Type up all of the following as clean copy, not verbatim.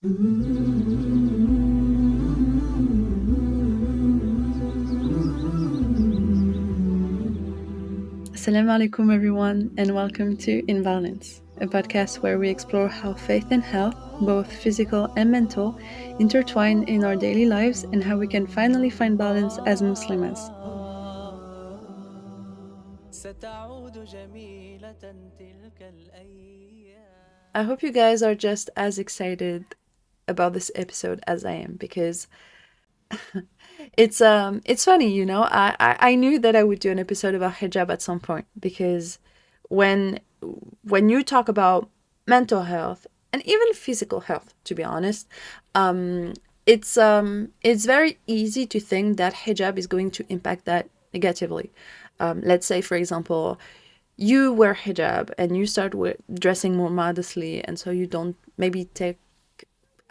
Assalamu alaikum everyone, and welcome to In Balance, a podcast where we explore how faith and health, both physical and mental, intertwine in our daily lives and how we can finally find balance as Muslims. I hope you guys are just as excited about this episode as I am, because it's funny, you know. I knew that I would do an episode about hijab at some point, because when you talk about mental health and even physical health, to be honest, um it's very easy to think that hijab is going to impact that negatively. Let's say, for example, you wear hijab and you start dressing more modestly, and so you don't maybe take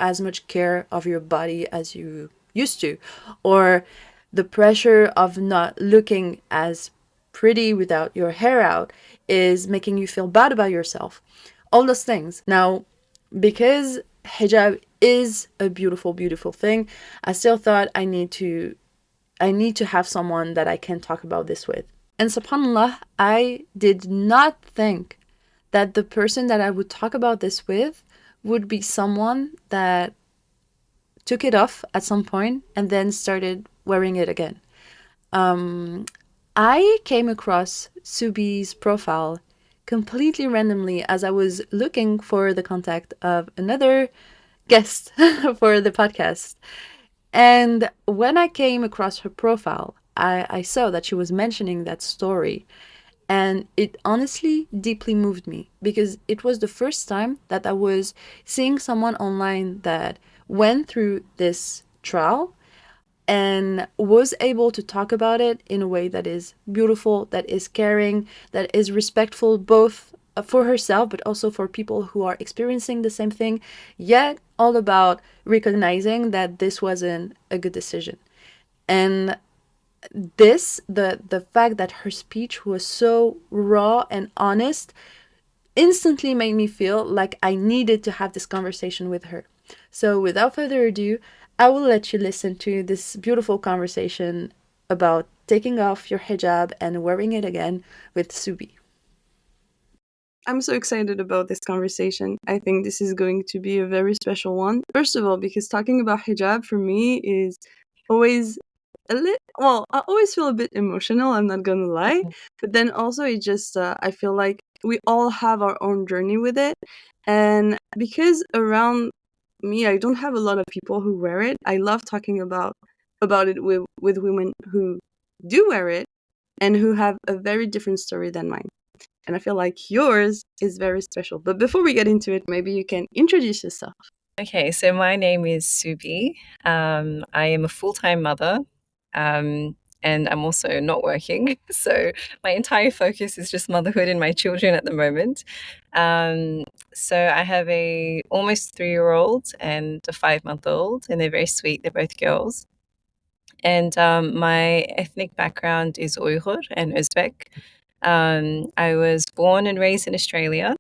as much care of your body as you used to, or the pressure of not looking as pretty without your hair out is making you feel bad about yourself. All those things. Now, because hijab is a beautiful, beautiful thing, I still thought I need to have someone that I can talk about this with. And subhanAllah, I did not think that the person that I would talk about this with would be someone that took it off at some point and then started wearing it again. I came across Subie's profile completely randomly as I was looking for the contact of another guest for the podcast. And when I came across her profile, I saw that she was mentioning that story. And it honestly deeply moved me, because it was the first time that I was seeing someone online that went through this trial and was able to talk about it in a way that is beautiful, that is caring, that is respectful, both for herself but also for people who are experiencing the same thing, yet all about recognizing that this wasn't a good decision. And the fact that her speech was so raw and honest instantly made me feel like I needed to have this conversation with her. So without further ado, I will let you listen to this beautiful conversation about taking off your hijab and wearing it again with Subie. I'm so excited about this conversation. I think this is going to be a very special one. First of all, because talking about hijab for me is always I always feel a bit emotional, I'm not gonna lie. But then also it just, I feel like we all have our own journey with it. And because around me, I don't have a lot of people who wear it, I love talking about it with women who do wear it and who have a very different story than mine. And I feel like yours is very special. But before we get into it, maybe you can introduce yourself. Okay, so my name is Subie. I am a full-time mother, and I'm also not working. So my entire focus is just motherhood and my children at the moment. So I have a almost 3-year-old and a 5-month-old, and they're very sweet. They're both girls. And my ethnic background is Uyghur and Uzbek. I was born and raised in Australia,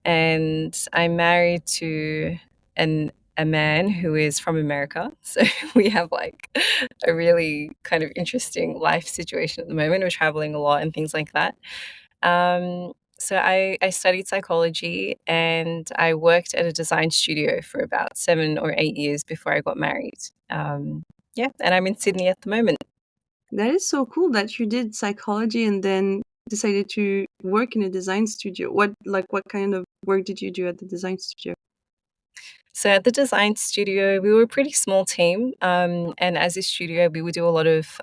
and I'm married to a man who is from America. So we have like a really kind of interesting life situation at the moment. We're traveling a lot and things like that. So I studied psychology, and I worked at a design studio for about 7 or 8 years before I got married. Yeah, and I'm in Sydney at the moment. That is so cool that you did psychology and then decided to work in a design studio. What kind of work did you do at the design studio? So at the design studio, we were a pretty small team, and as a studio, we would do a lot of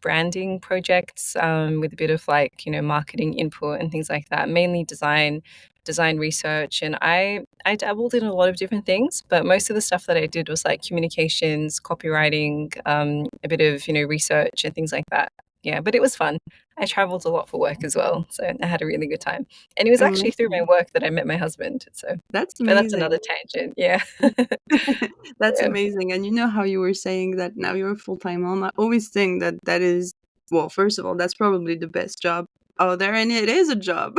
branding projects with a bit of marketing input and things like that. Mainly design research, and I dabbled in a lot of different things, but most of the stuff that I did was like communications, copywriting, a bit of research and things like that. Yeah, but it was fun. I traveled a lot for work as well, so I had a really good time. And it was actually through my work that I met my husband. So that's amazing. But that's amazing. another tangent. Yeah. That's Yeah. amazing. And you know how you were saying that now you're a full-time mom? I always think that is, well, first of all, that's probably the best job out there, and it is a job.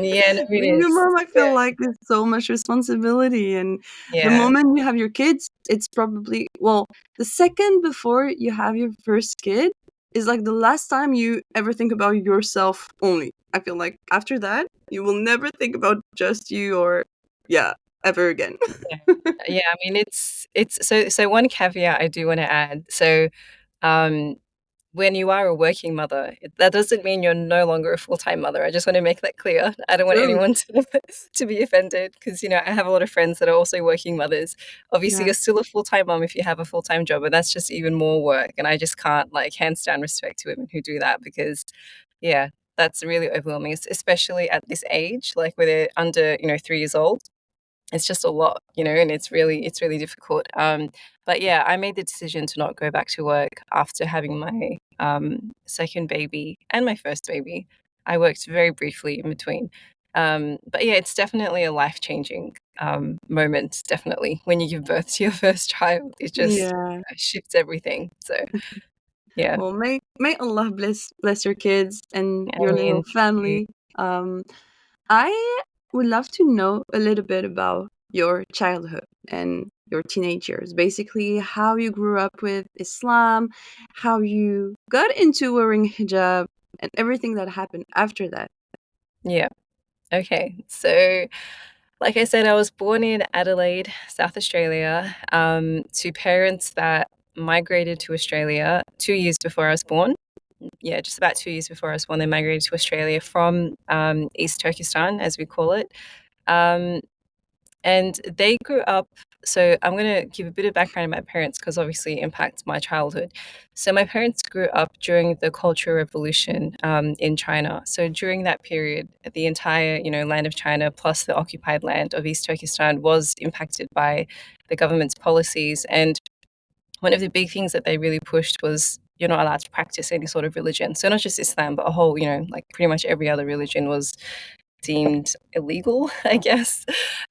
Yeah, no, it Being a is. mom, I Yeah, feel like there's so much responsibility, and the yeah, moment you have your kids, it's probably, well, the second before you have your first kid is like the last time you ever think about yourself only. I feel like after that, you will never think about just you or, yeah, ever again. yeah. Yeah, I mean, it's one caveat I do want to add. So, um, when you are a working mother, that doesn't mean you're no longer a full-time mother. I just want to make that clear. I don't want True. anyone to to be offended because, I have a lot of friends that are also working mothers. Obviously, Yeah. you're still a full-time mom if you have a full-time job, but that's just even more work. And I just can't like hands down respect to women who do that because, yeah, that's really overwhelming, especially at this age, like where they're under, 3 years old. It's just a lot, and it's really difficult. But yeah, I made the decision to not go back to work after having my second baby and my first baby. I worked very briefly in between. But yeah, it's definitely a life-changing moment, definitely. When you give birth to your first child, it just Yeah. shifts everything. So yeah. Well, may Allah bless your kids and I your little mean, family. Um, I would love to know a little bit about your childhood and your teenage years. Basically, how you grew up with Islam, how you got into wearing hijab, and everything that happened after that. yeah. Okay. So like I said, I was born in Adelaide, South Australia, to parents that migrated to Australia 2 years before I was born. Yeah, just about 2 years before I was born, they migrated to Australia from East Turkestan, as we call it. Um, and they grew up. So I'm going to give a bit of background on my parents because obviously it impacts my childhood. So my parents grew up during the Cultural Revolution in China. So during that period, the entire land of China plus the occupied land of East Turkestan was impacted by the government's policies. And one of the big things that they really pushed was you're not allowed to practice any sort of religion. So not just Islam, but a whole, like pretty much every other religion was deemed illegal, I guess.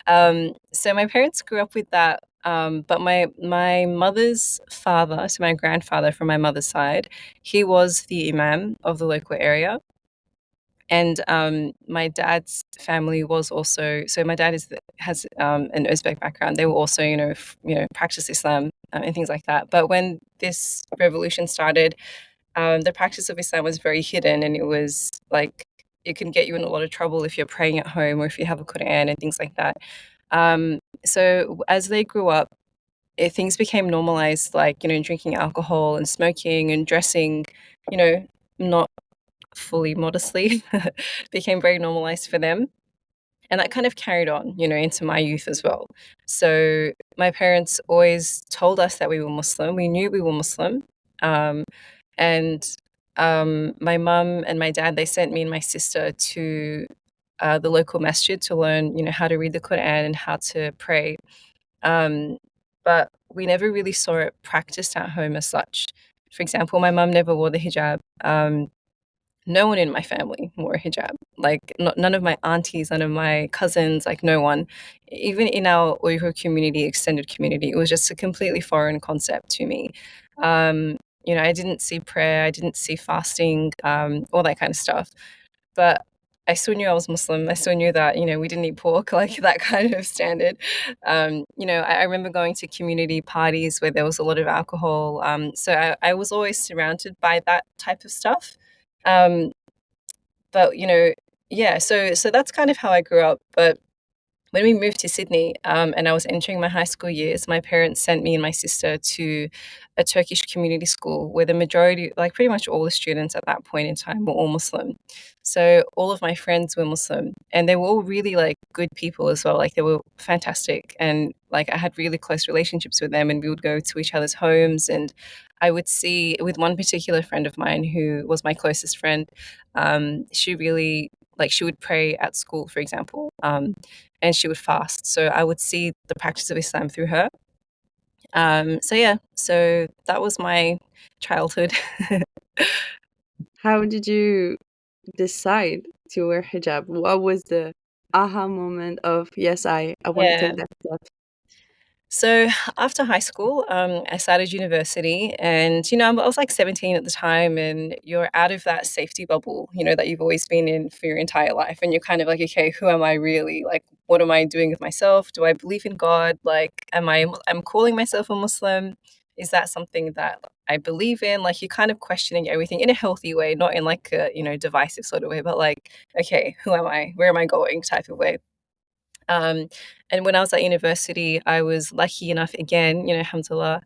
So my parents grew up with that. But my mother's father, so my grandfather from my mother's side, he was the imam of the local area. And my dad's family was also so my dad has an Uzbek background. They were also practice Islam and things like that. But when this revolution started, the practice of Islam was very hidden, and it was like it can get you in a lot of trouble if you're praying at home or if you have a Quran and things like that. So as they grew up, things became normalized, like drinking alcohol and smoking and dressing, not fully modestly, became very normalized for them. And that kind of carried on, into my youth as well. So my parents always told us that we were Muslim. We knew we were Muslim. Um, and my mum and my dad, they sent me and my sister to the local masjid to learn, how to read the Quran and how to pray. Um, but we never really saw it practiced at home as such. For example, my mum never wore the hijab. No one in my family wore a hijab. Like none of my aunties, none of my cousins, like no one. Even in our Uyghur community, extended community, it was just a completely foreign concept to me. I didn't see prayer, I didn't see fasting, all that kind of stuff. But I still knew I was Muslim. I still knew that, we didn't eat pork, like that kind of standard. I remember going to community parties where there was a lot of alcohol. So I was always surrounded by that type of stuff. Um, but yeah, so that's kind of how I grew up. But when we moved to Sydney, and I was entering my high school years, my parents sent me and my sister to a Turkish community school where the majority, like pretty much all the students at that point in time, were all Muslim. So all of my friends were Muslim, and they were all really like good people as well. Like they were fantastic, and like I had really close relationships with them, and we would go to each other's homes, and I would see with one particular friend of mine who was my closest friend. She really like she would pray at school, for example. And she would fast. So I would see the practice of Islam through her. So yeah, so that was my childhood. How did you decide to wear hijab? What was the aha moment of, yes, I want to Yeah. take that step? So after high school, I started university, and I was like 17 at the time, and you're out of that safety bubble, that you've always been in for your entire life, and you're kind of like, okay, who am I really? Like, what am I doing with myself? Do I believe in God? Like, I'm calling myself a Muslim? Is that something that I believe in? Like, you're kind of questioning everything in a healthy way, not in like a divisive sort of way, but like, okay, who am I? Where am I going? Type of way. Um, and when I was at university, I was lucky enough again, alhamdulillah,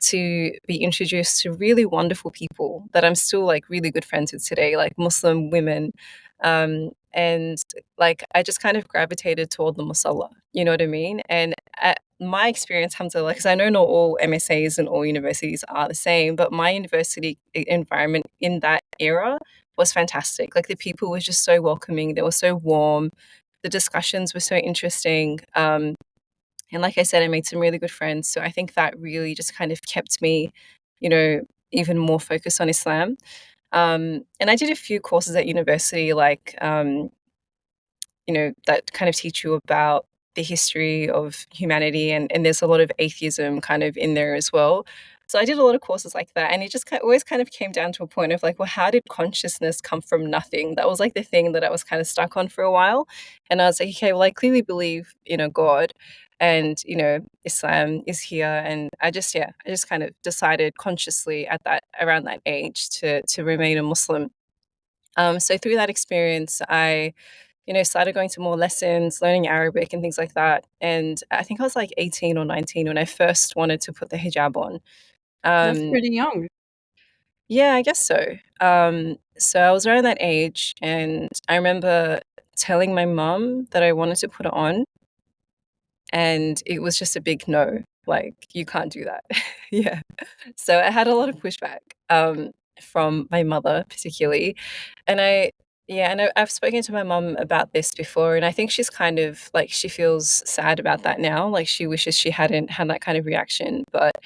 to be introduced to really wonderful people that I'm still like really good friends with today, like Muslim women. And like I just kind of gravitated toward the musalla, you know what I mean? And at my experience, alhamdulillah, because I know not all MSAs and all universities are the same, but my university environment in that era was fantastic. Like the people were just so welcoming, they were so warm, the discussions were so interesting. And like I said, I made some really good friends. So I think that really just kind of kept me, you know, even more focused on Islam. And I did a few courses at university, like, that kind of teach you about the history of humanity. And there's a lot of atheism kind of in there as well. So I did a lot of courses like that. And it just always kind of came down to a point of like, well, how did consciousness come from nothing? That was like the thing that I was kind of stuck on for a while. And I was like, okay, well, I clearly believe, God. And Islam is here, and I just kind of decided consciously at that around that age to remain a Muslim. So through that experience, I started going to more lessons, learning Arabic and things like that. And I think I was like 18 or 19 when I first wanted to put the hijab on. That's Um, pretty young. yeah, I guess so. So I was around that age, and I remember telling my mum that I wanted to put it on, and it was just a big no. Like, you can't do that. Yeah. So I had a lot of pushback from my mother, particularly. And I've spoken to my mum about this before, and I think she's kind of like, she feels sad about that now. Like, she wishes she hadn't had that kind of reaction. But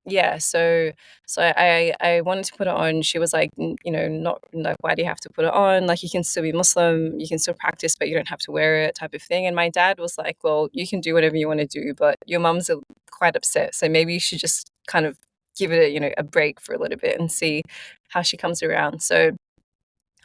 yeah, so I wanted to put it on. She was like, not like, why do you have to put it on? Like, you can still be Muslim, you can still practice, but you don't have to wear it, type of thing. And my dad was like, well, you can do whatever you want to do, but your mum's quite upset, so maybe you should just kind of give it a break for a little bit and see how she comes around. So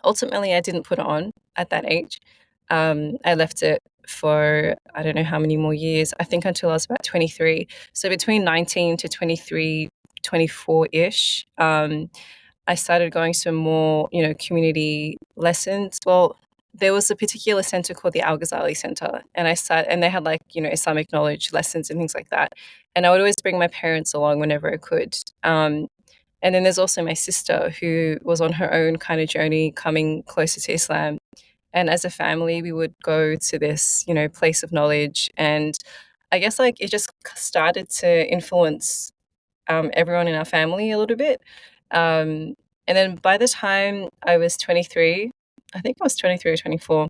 ultimately, I didn't put it on at that age. I left it for I don't know how many more years. I think until I was about 23. So between 19 to 23, 24-ish, I started going to more, community lessons. Well, there was a particular center called the Al Ghazali Center, and and they had like, Islamic knowledge lessons and things like that. And I would always bring my parents along whenever I could. And then there's also my sister who was on her own kind of journey coming closer to Islam. And as a family, we would go to this, place of knowledge. And I guess like it just started to influence everyone in our family a little bit. And then by the time I was 23, I think I was 23 or 24,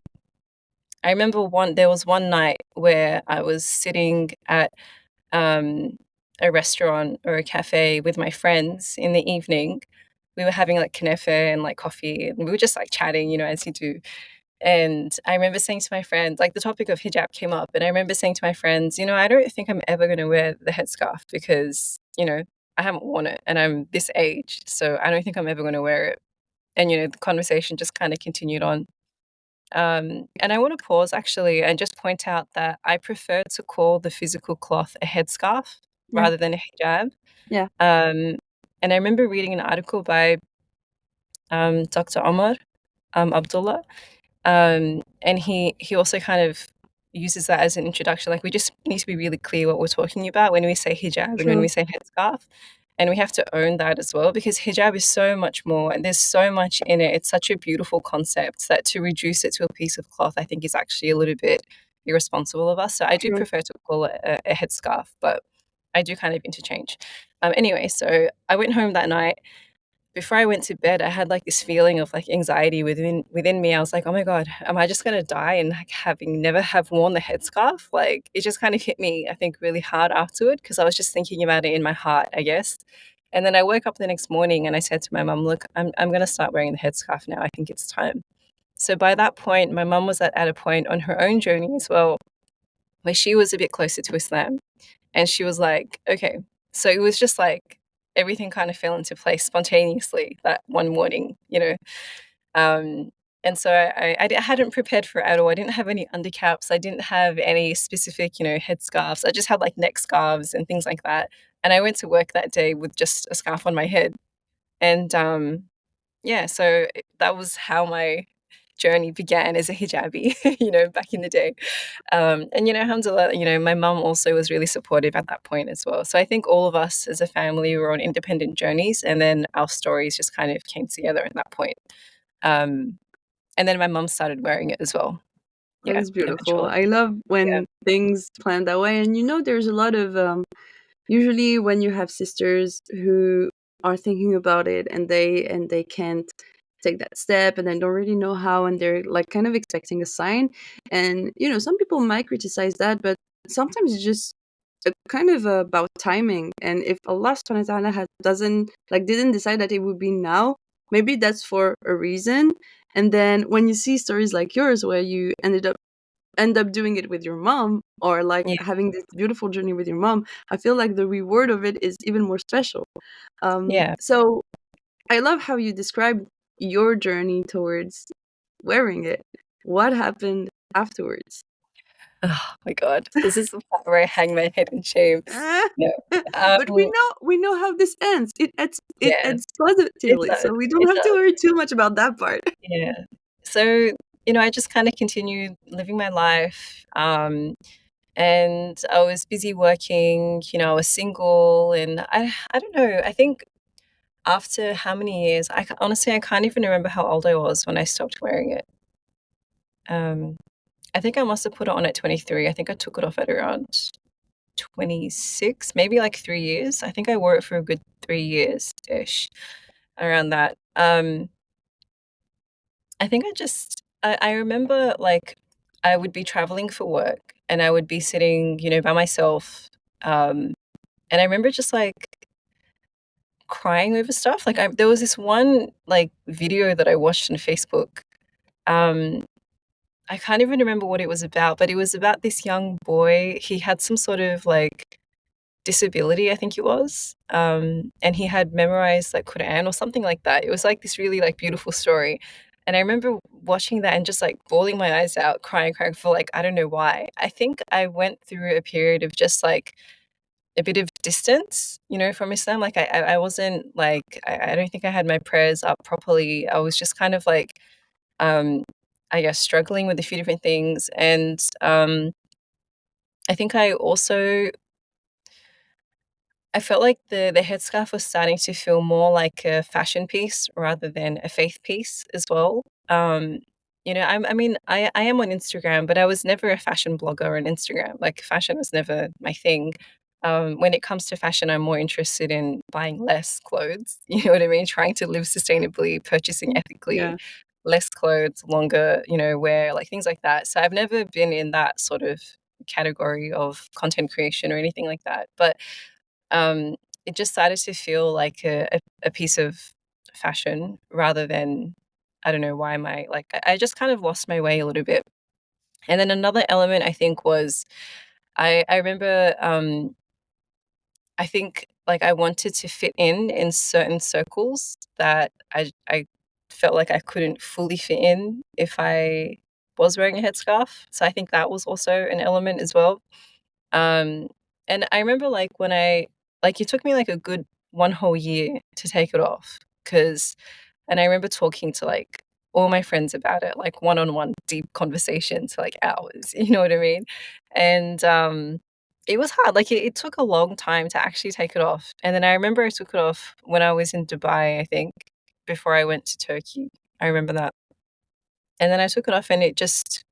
I remember there was one night where I was sitting at um, a restaurant or a cafe with my friends in the evening. We were having like knefe and like coffee, and we were just like chatting, as you do. And I remember saying to my friends, like the topic of hijab came up, and I remember saying to my friends, I don't think I'm ever going to wear the headscarf because, I haven't worn it and I'm this age. So I don't think I'm ever going to wear it. And, the conversation just kind of continued on. And I want to pause actually and just point out that I prefer to call the physical cloth a headscarf Yeah. rather than a hijab. Yeah. And I remember reading an article by Dr. Omar Abdullah. And he also kind of uses that as an introduction. Like, we just need to be really clear what we're talking about when we say hijab and when True. we say headscarf. And we have to own that as well, because hijab is so much more and there's so much in it. It's such a beautiful concept that to reduce it to a piece of cloth, I think, is actually a little bit irresponsible of us. So I do True. prefer to call it a headscarf, but I do kind of interchange. Anyway, so I went home that night. Before I went to bed, I had like this feeling of like anxiety within me. I was like, oh my God, am I just gonna die and like having never have worn the headscarf? Like, it just kind of hit me, I think, really hard afterward, because I was just thinking about it in my heart, I guess. And then I woke up the next morning and I said to my mum, look, I'm gonna start wearing the headscarf now. I think it's time. So by that point, my mum was at a point on her own journey as well, where she was a bit closer to Islam. And she was like, okay. So it was just like everything kind of fell into place spontaneously that one morning, you know. Um, and so I hadn't prepared for it at all. I didn't have any undercaps. I didn't have any specific, you know, headscarves. I just had like neck scarves and things like that. And I went to work that day with just a scarf on my head. And yeah, so that was how my journey began as a hijabi, you know, back in the day. And, you know, alhamdulillah, you know, my mum also was really supportive at that point as well. So I think all of us as a family were on independent journeys, and then our stories just kind of came together at that point. Um, and then my mum started wearing it as well. That Yeah, is beautiful. eventually. I love Yeah. when things plan that way. And there's a lot of usually when you have sisters who are thinking about it and they can't take that step and then don't really know how, and they're like kind of expecting a sign. And some people might criticize that, but sometimes it's just kind of about timing. And if Allah subhanahu wa ta'ala didn't decide that it would be now, maybe that's for a reason. And then when you see stories like yours where you end up doing it with your mom, or like Yeah. having this beautiful journey with your mom, I feel like the reward of it is even more special. Yeah. So I love how you describe your journey towards wearing it. What happened afterwards? Oh my God. This is the part where I hang my head in shame. No. But we know how this ends. It Yeah, ends it positively, does. so we don't It have to does. worry too much about that part. Yeah. So, you know, I just kind of continued living my life. And I was busy working, you know, I was single, and I don't know, I think after how many years, honestly, I can't even remember how old I was when I stopped wearing it. Um, I think I must have put it on at 23. I think I took it off at around 26, maybe like 3 years. I think I wore it for a good 3 years-ish, around that. I think I remember, like, I would be traveling for work, and I would be sitting, you know, by myself, um, and I remember just, like, crying over stuff. Like, there was this one, like, video that I watched on Facebook. um I can't even remember what it was about, but it was about this young boy. He had some sort of, like, disability, I think it was, and he had memorized, like, Quran or something like that. It was, like, this really, like, beautiful story, and I remember watching that and just, like, bawling my eyes out, crying for, like, I don't know why. I think I went through a period of just, like, a bit of distance, you know, from Islam. Like, I wasn't, like, I don't think I had my prayers up properly. I was just kind of, like, um, I guess, struggling with a few different things, and, I think I felt like the headscarf was starting to feel more like a fashion piece rather than a faith piece as well. You know, I mean, I am on Instagram, but I was never a fashion blogger on Instagram. Like, fashion was never my thing. When it comes to fashion, I'm more interested in buying less clothes. You know what I mean? Trying to live sustainably, purchasing ethically, Yeah. less clothes, longer, you know, wear, like things like that. So I've never been in that sort of category of content creation or anything like that. But um, it just started to feel like a piece of fashion rather than, I don't know why my like I just kind of lost my way a little bit. And then another element I think was I remember I think like I wanted to fit in certain circles that I felt like I couldn't fully fit in if I was wearing a headscarf. So I think that was also an element as well. Um, and I remember, like, when it took me, like, a good 1 whole year to take it off, and I remember talking to, like, all my friends about it, like, one-on-one deep conversations for, like, hours, you know what I mean? And, it was hard, like, it took a long time to actually take it off, and then I remember I took it off when I was in Dubai, I think, before I went to Turkey. I remember that. And then I took it off, and it just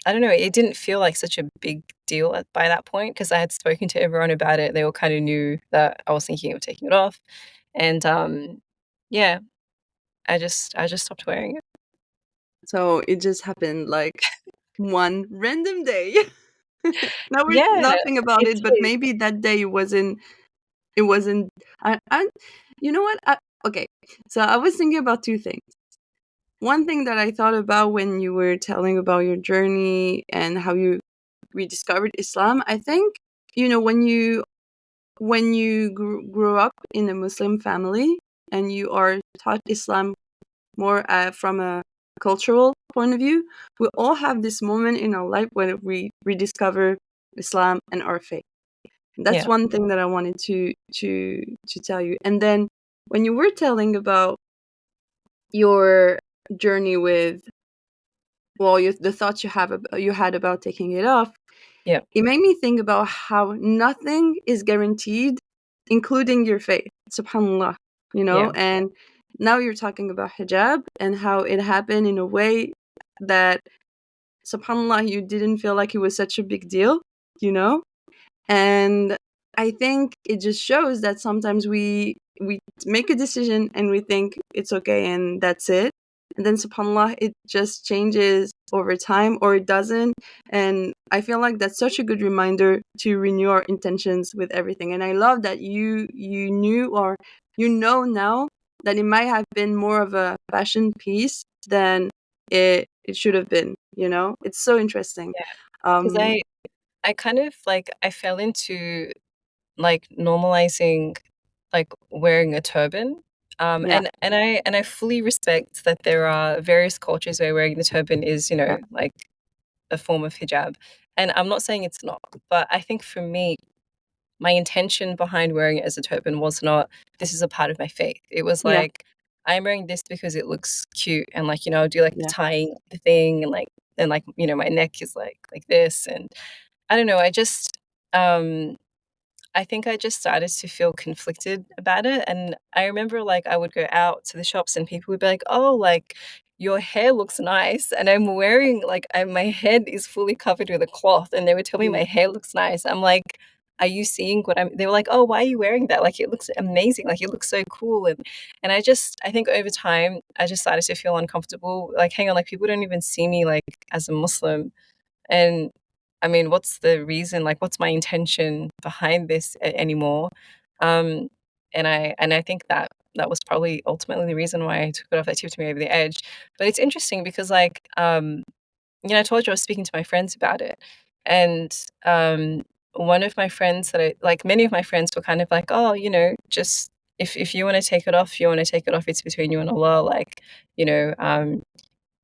I don't know, it didn't feel like such a big deal by that point because I had spoken to everyone about it. They all kinda knew that I was thinking of taking it off, and, yeah, I just stopped wearing it. So it just happened like one random day. Now we're Yeah, laughing about it it, but did. maybe that day it wasn't. I you know what? Okay, so I was thinking about two things. One thing that I thought about when you were telling about your journey and how you rediscovered Islam, I think you know, when you grew up in a Muslim family and you are taught Islam more from a cultural point of view, we all have this moment in our life when we rediscover Islam and our faith. That's Yeah. one thing that I wanted to tell you. And then when you were telling about your journey with, well, the thoughts you had about taking it off, Yeah. it made me think about how nothing is guaranteed, including your faith. Subhanallah, you know. Yeah. And now you're talking about hijab and how it happened in a way that, subhanallah, you didn't feel like it was such a big deal, you know. And I think it just shows that sometimes we make a decision and we think it's okay and that's it. And then subhanallah, it just changes over time or it doesn't. And I feel like that's such a good reminder to renew our intentions with everything. And I love that you knew, or you know now, that it might have been more of a fashion piece than it should have been, you know? It's so interesting. Yeah. Because Um I kind of like I fell into like normalizing like wearing a turban. yeah, And I fully respect that there are various cultures where wearing the turban is, you yeah, know, like a form of hijab. And I'm not saying it's not, but I think for me, my intention behind wearing it as a turban was not, this is a part of my faith. It was yeah, like, I'm wearing this because it looks cute and like, you know, do like the yeah, tying the thing and like, you know, my neck is like this. And I don't know, um I think I just started to feel conflicted about it. And I remember like I would go out to the shops and people would be like, oh, like your hair looks nice. And I'm wearing like my head is fully covered with a cloth. And they would tell me yeah, my hair looks nice. I'm like, are you seeing what I'm, they were like, oh, why are you wearing that? Like it looks amazing. Like it looks so cool. And I think over time, I just started to feel uncomfortable. Like, hang on, like people don't even see me like as a Muslim. And I mean, what's the reason? Like, what's my intention behind this anymore? Um, and I think that that was probably ultimately the reason why I took it off, that tipped me over the edge. But it's interesting because, like, you know, I told you I was speaking to my friends about it, and one of my friends that I like, many of my friends were kind of like, oh, you know, just if you want to take it off, you want to take it off. It's between you and Allah. Like, you know,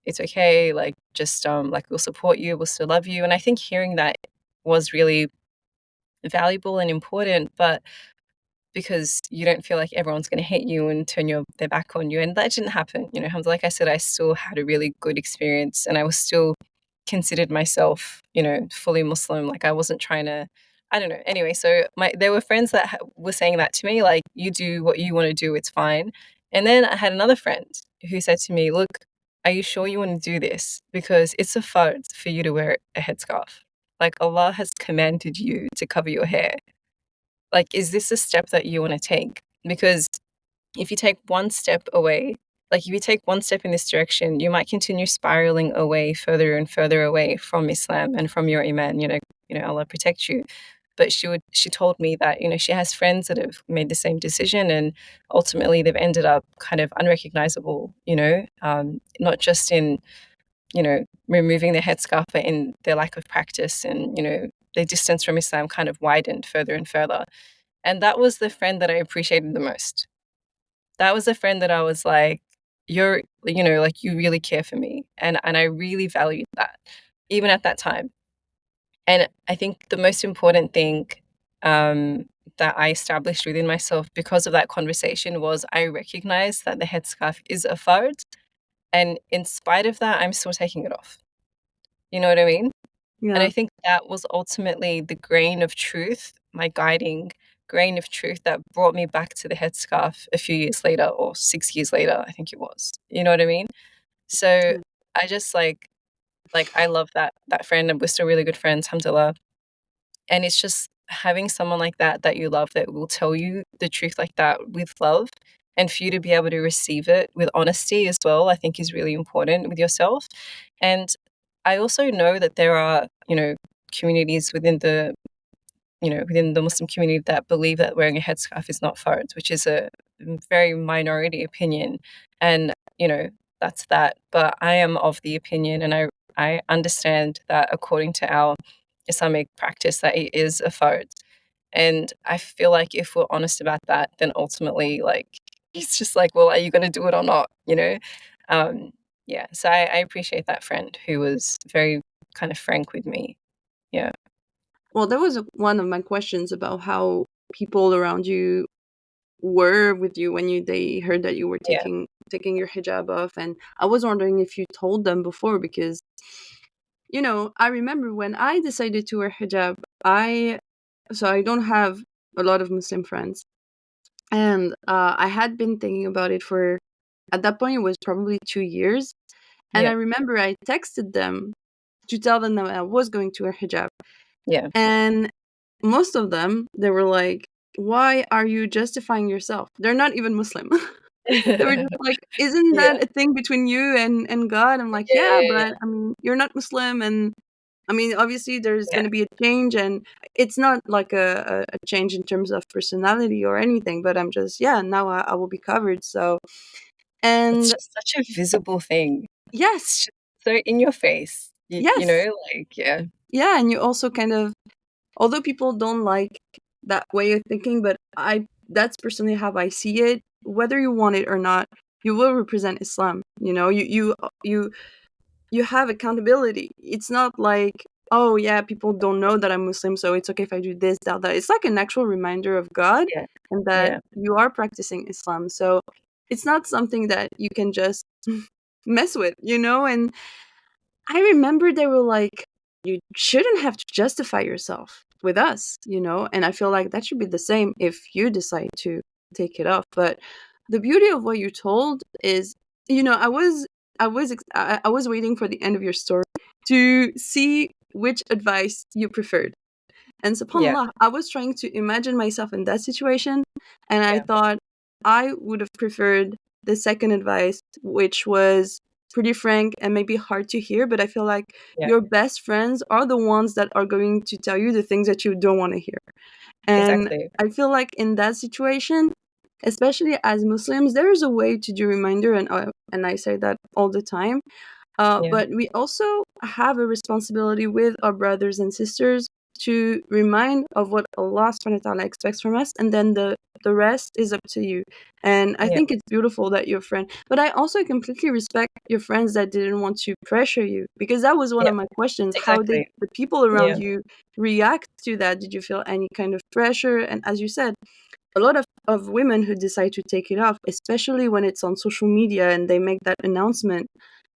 it's okay, like, just, like, we'll support you, we'll still love you, and I think hearing that was really valuable and important, but because you don't feel like everyone's gonna hate you and turn their back on you, and that didn't happen, you know, like I said, I still had a really good experience, and I was still considered myself, you know, fully Muslim, like, I wasn't trying to I don't know, anyway, so there were friends that were saying that to me, like, "You do what you wanna do, it's fine," and then I had another friend who said to me, "Look, are you sure you wanna do this? Because it's a fard for you to wear a headscarf. Like, Allah has commanded you to cover your hair. Like, is this a step that you wanna take? Because if you take one step away, like, if you take one step in this direction, you might continue spiraling away further and further away from Islam and from your iman, you know, Allah protect you." But she told me that, you know, she has friends that have made the same decision, and ultimately they've ended up kind of unrecognizable, you know, not just in, you know, removing their headscarf, but in their lack of practice and, you know, their distance from Islam kind of widened further and further. And that was the friend that I appreciated the most. That was the friend that I was like, "You're you know, like, you really care for me." And I really valued that, even at that time. And I think the most important thing, um, that I established within myself because of that conversation was I recognized that the headscarf is a fard, and in spite of that, I'm still taking it off. You know what I mean? And yeah, I think that was ultimately the grain of truth, my guiding grain of truth that brought me back to the headscarf a few years later, or 6 years later, I think it was. You know what I mean? So yeah, I just I love that friend, and we're still really good friends, alhamdulillah. And it's just having someone like that that you love that will tell you the truth like that with love, and for you to be able to receive it with honesty as well, I think is really important with yourself. And I also know that there are, you know, communities within the Muslim community that believe that wearing a headscarf is not fard, which is a very minority opinion. And, you know, that's that. But I am of the opinion, and I understand that according to our Islamic practice that it is a fard. And I feel like if we're honest about that, then ultimately, like, it's just like, well, are you going to do it or not? You know? Um, yeah. So I appreciate that friend who was very kind of frank with me. Yeah. Well, that was one of my questions about how people around you were with you when they heard that you were Yeah. taking your hijab off, and I was wondering if you told them before, because I remember when I decided to wear hijab, I don't have a lot of Muslim friends, and I had been thinking about it for, at that point it was probably 2 years, and I Yeah. remember I texted them to tell them that I was going to wear hijab, Yeah. and most of them, they were like, why are you justifying yourself? They're not even Muslim. They were just like, isn't Yeah. that a thing between you and God? I'm like, Yeah. yeah, Yeah. but I mean, you're not Muslim, and I mean, obviously there's Yeah. going to be a change, and it's not like a change in terms of personality or anything, but I'm just, yeah, now I will be covered. So, It's and just such a visible thing. yes, It's just so in your face. You yes, know, like, yeah. yeah, and you also kind of, although people don't like that way of thinking, but that's personally how I see it. Whether you want it or not, you will represent Islam. You have accountability. It's not like, oh yeah, people don't know that I'm Muslim, so it's okay if I do this, that, that. It's like an actual reminder of God, Yeah. and that Yeah. you are practicing Islam. So it's not something that you can just mess with. And I remember they were like, you shouldn't have to justify yourself with us. And I feel like that should be the same if you decide to take it off. But the beauty of what you told is, I was waiting for the end of your story to see which advice you preferred. And Yeah. subhanAllah, I was trying to imagine myself in that situation, and I Yeah. thought I would have preferred the second advice, which was pretty frank and maybe hard to hear, but I feel like Yeah. your best friends are the ones that are going to tell you the things that you don't want to hear. And Exactly. I feel like in that situation, especially as Muslims, there is a way to do reminder, and I say that all the time. Yeah. But we also have a responsibility with our brothers and sisters to remind of what Allah subhanahu wa ta'ala expects from us, and then the rest is up to you. And I Yeah. think it's beautiful that your friend, but I also completely respect your friends that didn't want to pressure you, because that was one Yeah. of my questions. How did Exactly. the people around Yeah. you react to that? Did you feel any kind of pressure? And as you said, a lot of women who decide to take it off, especially when it's on social media and they make that announcement,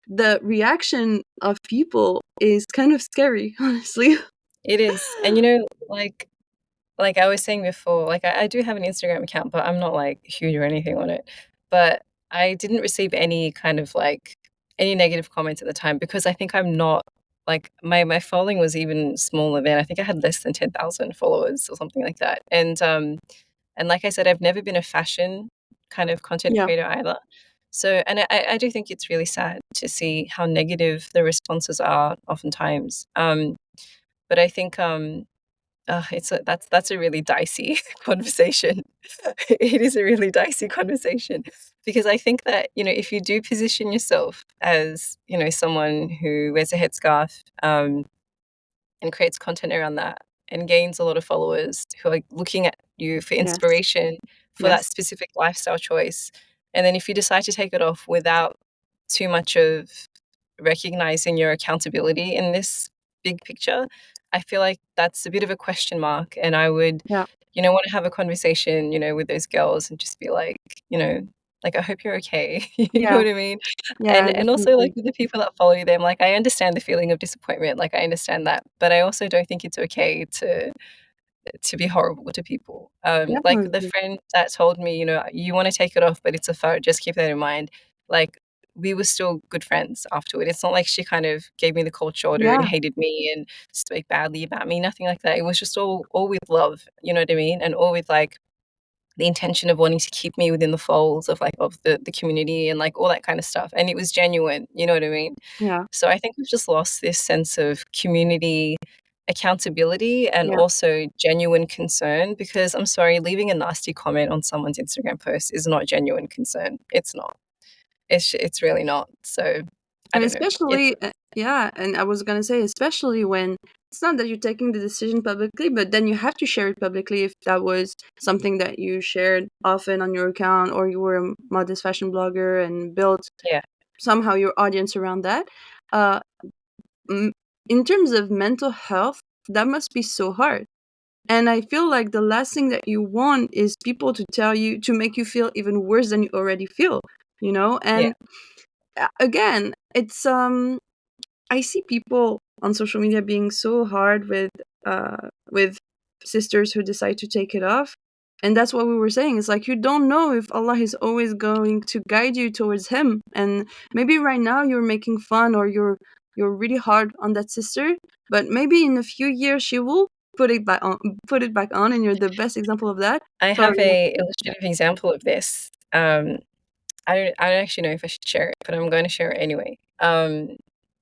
the reaction of people is kind of scary, honestly. It is. And like I was saying before, like I do have an Instagram account, but I'm not like huge or anything on it. But I didn't receive any kind of like any negative comments at the time because I think I'm not like my following was even smaller then. I think I had less than 10,000 followers or something like that. And like I said, I've never been a fashion kind of content Yeah, creator either. So, and I do think it's really sad to see how negative the responses are oftentimes. But I think that's a really dicey conversation. It is a really dicey conversation because I think that if you do position yourself as someone who wears a headscarf and creates content around that and gains a lot of followers who are looking at you for yes, inspiration for that yes, specific lifestyle choice, and then if you decide to take it off without too much of recognizing your accountability in this big picture, I feel like that's a bit of a question mark. And I would, yeah, want to have a conversation, with those girls and just be like, you know, like, I hope you're okay. You know yeah, what I mean? yeah, And also like definitely. with the people that follow them, like I understand the feeling of disappointment. Like I understand that. But I also don't think it's okay to be horrible to people. Like the Definitely. friend that told me, you want to take it off, but it's a photo, just keep that in mind. Like we were still good friends afterward. It's not like she kind of gave me the cold shoulder and Yeah, hated me and spoke badly about me, nothing like that. It was just all with love, you know what I mean? And all with like the intention of wanting to keep me within the folds of like of the community and like all that kind of stuff. And it was genuine, you know what I mean? yeah, So I think we've just lost this sense of community accountability and yeah, also genuine concern because I'm sorry, leaving a nasty comment on someone's Instagram post is not genuine concern. It's not. It's really not. So I and don't know. It's especially, yeah, and I was gonna say, especially when it's not that you're taking the decision publicly, but then you have to share it publicly if that was something that you shared often on your account, or you were a modest fashion blogger and built Yeah. somehow your audience around that. Uh, in terms of mental health, that must be so hard. And I feel like the last thing that you want is people to tell you, to make you feel even worse than you already feel, you know? Yeah. And again, it's I see people on social media being so hard with sisters who decide to take it off. And that's what we were saying. It's like you don't know if Allah is always going to guide you towards him. And maybe right now you're making fun, or you're really hard on that sister, but maybe in a few years she will put it back on, and you're the best example of that. I have Sorry. a illustrative example of this. I don't actually know if I should share it, but I'm going to share it anyway.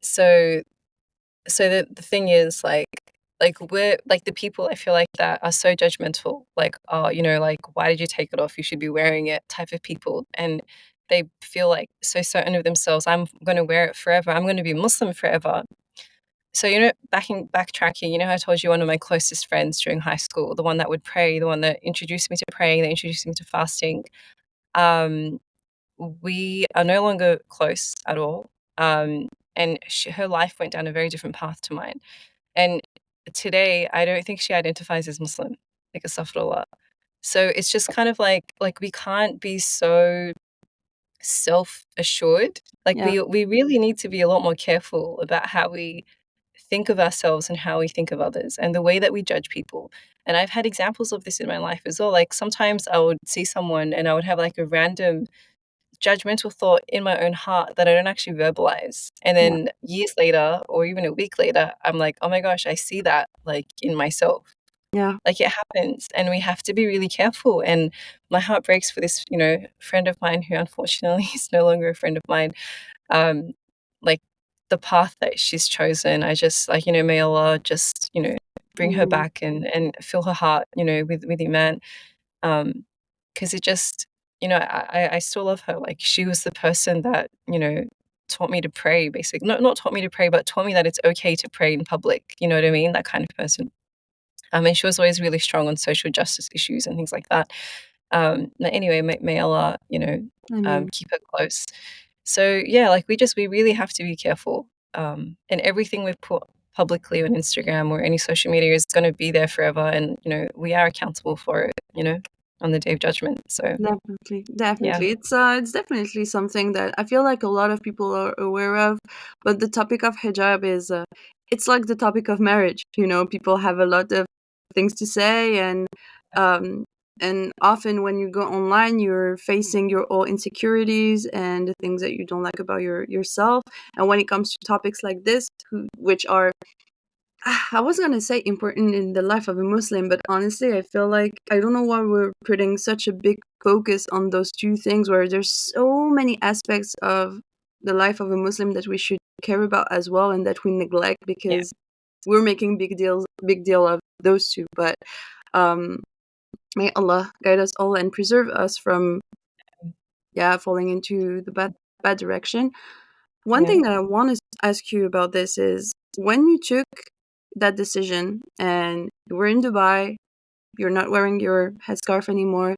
So the thing is, like we're like the people I feel like that are so judgmental, like, oh, like, why did you take it off? You should be wearing it, type of people. And they feel like so certain of themselves. I'm going to wear it forever. I'm going to be Muslim forever. So, backtracking, how I told you one of my closest friends during high school, the one that would pray, the one that introduced me to praying, that introduced me to fasting. Um, we are no longer close at all. And her life went down a very different path to mine. And today, I don't think she identifies as Muslim, like astaghfirullah. So it's just kind of like we can't be so self-assured. Like Yeah. we really need to be a lot more careful about how we think of ourselves and how we think of others and the way that we judge people. And I've had examples of this in my life as well. Like sometimes I would see someone and I would have like a random judgmental thought in my own heart that I don't actually verbalize. And Yeah. then years later or even a week later, I'm like, oh my gosh, I see that like in myself. Yeah. Like it happens and we have to be really careful. And my heart breaks for this, friend of mine who unfortunately is no longer a friend of mine. Like the path that she's chosen, I just like, may Allah just, bring her Mm. back and fill her heart, with Iman. Because it just, I still love her. Like she was the person that, taught me to pray, basically. Not taught me to pray, but taught me that it's okay to pray in public. You know what I mean? That kind of person. And she was always really strong on social justice issues and things like that. But anyway, may Allah, I mean, keep her close. So yeah, like we really have to be careful. And everything we put publicly on Instagram or any social media is going to be there forever, and we are accountable for it. On the day of judgment. So definitely, yeah, definitely. It's definitely something that I feel like a lot of people are aware of, but the topic of hijab is it's like the topic of marriage. People have a lot of things to say, um and often when you go online, you're facing your own insecurities and the things that you don't like about yourself. And when it comes to topics like this, which are I was gonna say important in the life of a Muslim, but honestly, I feel like I don't know why we're putting such a big focus on those two things, where there's so many aspects of the life of a Muslim that we should care about as well, and that we neglect yeah, because we're making big deal of those two. But um, may Allah guide us all and preserve us from falling into the bad direction. One yeah. thing that I want to ask you about this is when you took that decision and you were in Dubai, you're not wearing your headscarf anymore.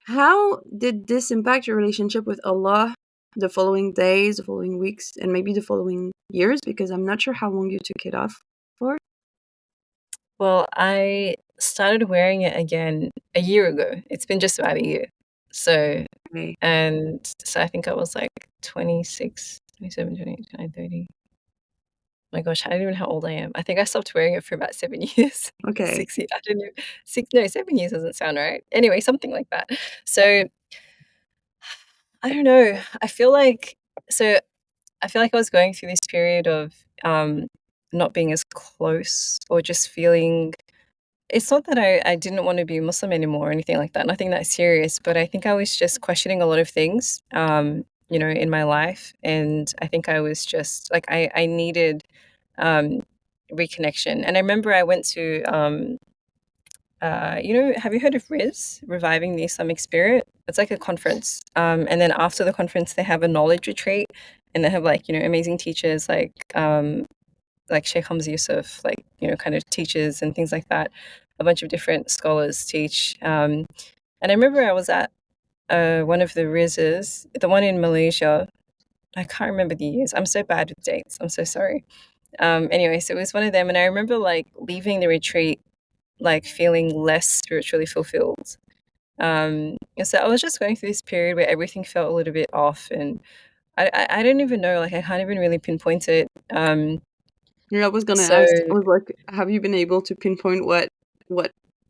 How did this impact your relationship with Allah the following days, the following weeks, and maybe the following years? Because I'm not sure how long you took it off for. Well, I started wearing it again a year ago. It's been just about a year. So, Okay. and so I think I was like 26, 27, 28, 29, 30. My gosh, I don't even know how old I am. I think I stopped wearing it for about 7 years. Okay. 6 years. I don't know. No, 7 years doesn't sound right. Anyway, something like that. So I don't know. So I feel like I was going through this period of not being as close, or just feeling it's not that I didn't want to be Muslim anymore or anything like that, nothing that serious, but I think I was just questioning a lot of things, in my life. And I think I was just like, I needed um, reconnection. And I remember I went to, have you heard of Reviving the Islamic Spirit? It's like a conference. And then after the conference, they have a knowledge retreat, and they have like, amazing teachers like like Sheikh Hamza Yusuf, like, kind of teachers and things like that. A bunch of different scholars teach. And I remember I was at one of the Rizes, the one in Malaysia. I can't remember the years. I'm so bad with dates. I'm so sorry. Anyway, so it was one of them, and I remember like leaving the retreat like feeling less spiritually fulfilled. And so I was just going through this period where everything felt a little bit off, and I don't even know, like I can't even really pinpoint it. Yeah, I was gonna So ask. I was like, have you been able to pinpoint what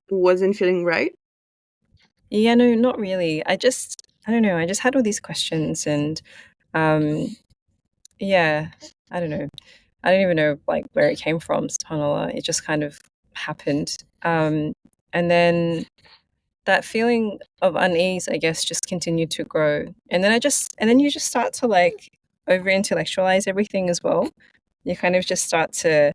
wasn't feeling right? yeah, no, not really. I don't know. I just had all these questions, and um, yeah, I don't know. I don't even know like where it came from. Subhanallah, it just kind of happened. And then that feeling of unease, I guess, just continued to grow. And then you just start to like over intellectualize everything as well. You kind of just start to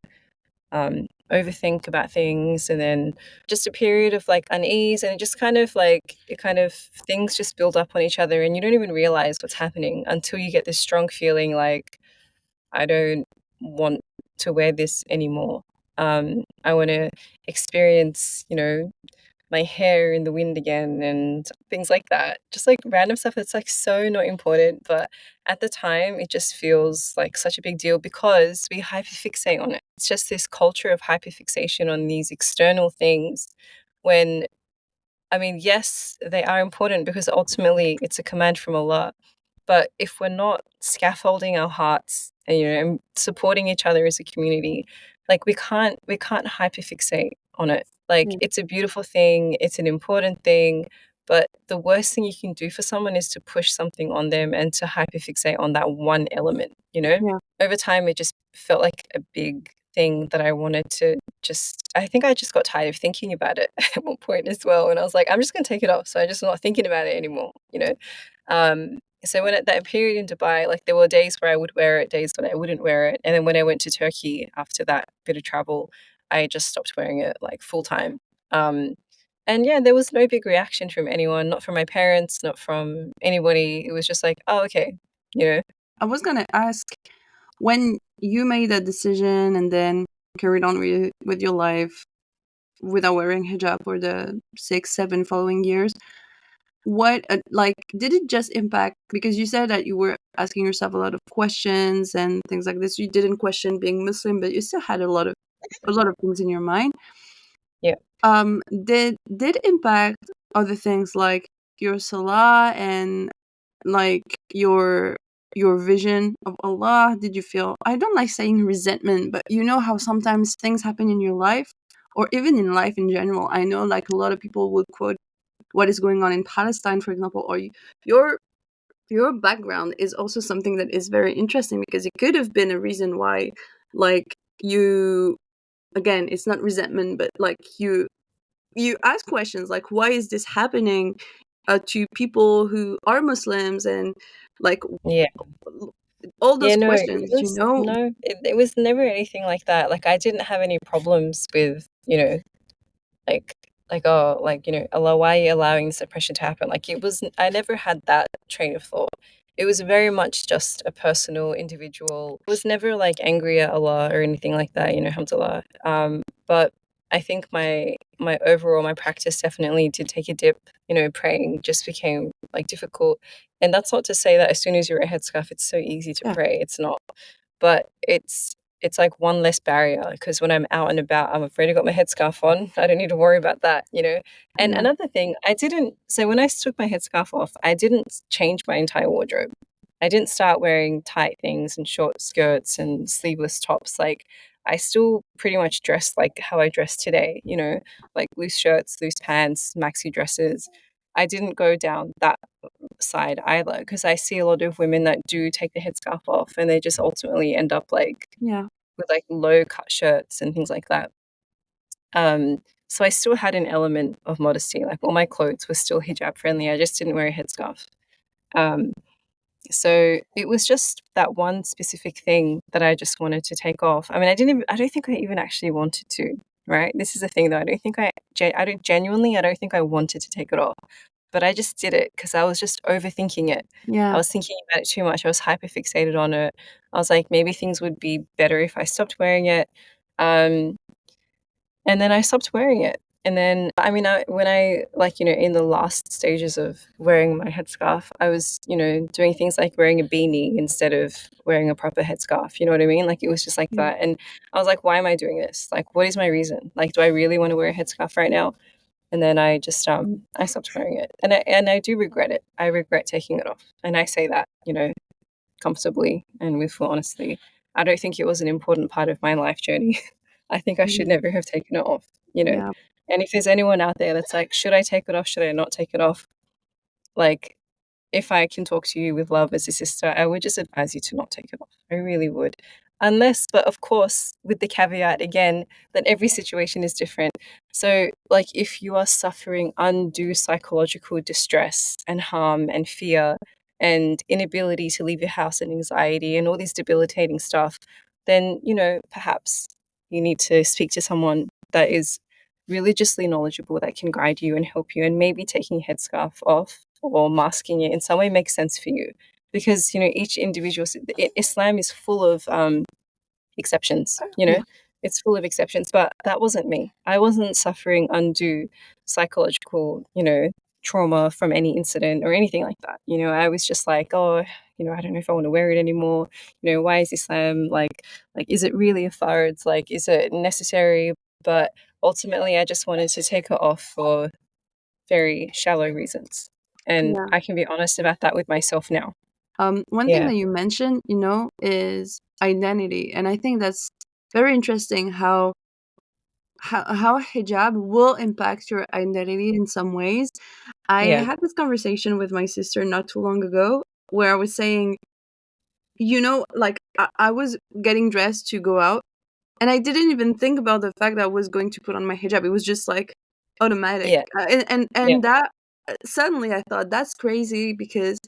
overthink about things, and then just a period of like unease, and it just kind of like it kind of things just build up on each other, and you don't even realize what's happening until you get this strong feeling like I don't want to wear this anymore. I want to experience, my hair in the wind again and things like that. Just like random stuff that's like so not important, but at the time it just feels like such a big deal because we hyperfixate on it. It's just this culture of hyperfixation on these external things when I mean, yes, they are important because ultimately it's a command from Allah. But if we're not scaffolding our hearts and and supporting each other as a community, like we can't hyperfixate on it. Like Yeah. it's a beautiful thing, it's an important thing, but the worst thing you can do for someone is to push something on them and to hyperfixate on that one element. Yeah. Over time it just felt like a big thing that I wanted to just I think I just got tired of thinking about it at one point as well. And I was like, I'm just gonna take it off. So I'm just not thinking about it anymore. So when at that period in Dubai, like there were days where I would wear it, days when I wouldn't wear it. And then when I went to Turkey after that bit of travel, I just stopped wearing it like full time. Um, and yeah, there was no big reaction from anyone, not from my parents, not from anybody. It was just like, oh, okay, you know. I was gonna ask, when you made that decision and then carried on with your life without wearing hijab for the 6, 7 following years, what like did it just impact, because you said that you were asking yourself a lot of questions and things like this. You didn't question being Muslim, but you still had a lot of things in your mind. Yeah. Did impact other things like your salah and like your vision of Allah? Did you feel, I don't like saying resentment, but you know how sometimes things happen in your life or even in life in general. I know like a lot of people would quote what is going on in Palestine, for example, or your your background is also something that is very interesting because it could have been a reason why, like, you, again, it's not resentment, but like you ask questions like, why is this happening to people who are Muslims, and like Yeah. all Yeah, those no, questions, you know? it was never anything like that. Like I didn't have any problems with, like oh, like, Allah, why are you allowing this oppression to happen? Like it was I never had that train of thought. It was very much just a personal, individual. I was never like angry at Allah or anything like that, alhamdulillah. But I think my overall my practice definitely did take a dip. Praying just became like difficult. And that's not to say that as soon as you're a headscarf, it's so easy to Yeah. pray. It's not. But it's like one less barrier because when I'm out and about, I've already got my headscarf on. I don't need to worry about that. And Yeah. another thing, so when I took my headscarf off, I didn't change my entire wardrobe. I didn't start wearing tight things and short skirts and sleeveless tops. Like, I still pretty much dressed like how I dress today, like loose shirts, loose pants, maxi dresses. I didn't go down that side either because I see a lot of women that do take the headscarf off and they just ultimately end up like Yeah. with like low cut shirts and things like that. So I still had an element of modesty. Like all my clothes were still hijab friendly. I just didn't wear a headscarf. Um, so it was just that one specific thing that I just wanted to take off. I mean, I don't think I even actually wanted to, right? This is the thing though. I don't think I don't genuinely, I don't think I wanted to take it off. but I just did it because I was just overthinking it. I Yeah. was thinking about it too much. I was hyper fixated on it. I was like, maybe things would be better if I stopped wearing it. Um, and then I stopped wearing it. And then, I mean, when I, like, in the last stages of wearing my headscarf, I was, doing things like wearing a beanie instead of wearing a proper headscarf. You know what I mean? Like, it was just like Yeah. that. And I was like, why am I doing this? Like, what is my reason? Like, do I really want to wear a headscarf right now? And then I just, I stopped wearing it. And I do regret it. I regret taking it off. And I say that, comfortably and with full honesty. I don't think it was an important part of my life journey. I think I should Mhm. never have taken it off, you know. Yeah. And if there's anyone out there that's like, should I take it off? Should I not take it off? Like, if I can talk to you with love as a sister, I would just advise you to not take it off. I really would. Unless, but of course, with the caveat again, that every situation is different. So, like, if you are suffering undue psychological distress and harm and fear and inability to leave your house and anxiety and all this debilitating stuff, then, perhaps you need to speak to someone that is religiously knowledgeable that can guide you and help you, and maybe taking your headscarf off or masking it in some way makes sense for you, because each individual, Islam is full of exceptions. Yeah. It's full of exceptions, but that wasn't me. I wasn't suffering undue psychological trauma from any incident or anything like that. I was just like, oh, I don't know if I want to wear it anymore. Why is Islam like is it really a fard? Like, is it necessary? But ultimately I just wanted to take it off for very shallow reasons. And Yeah. I can be honest about that with myself now. One thing Yeah. that you mentioned, is identity, and I think that's very interesting how hijab will impact your identity in some ways. I Yeah. had this conversation with my sister not too long ago where I was saying, like I was getting dressed to go out, and I didn't even think about the fact that I was going to put on my hijab. It was just like automatic, Yeah. Yeah. and that suddenly I thought that's crazy because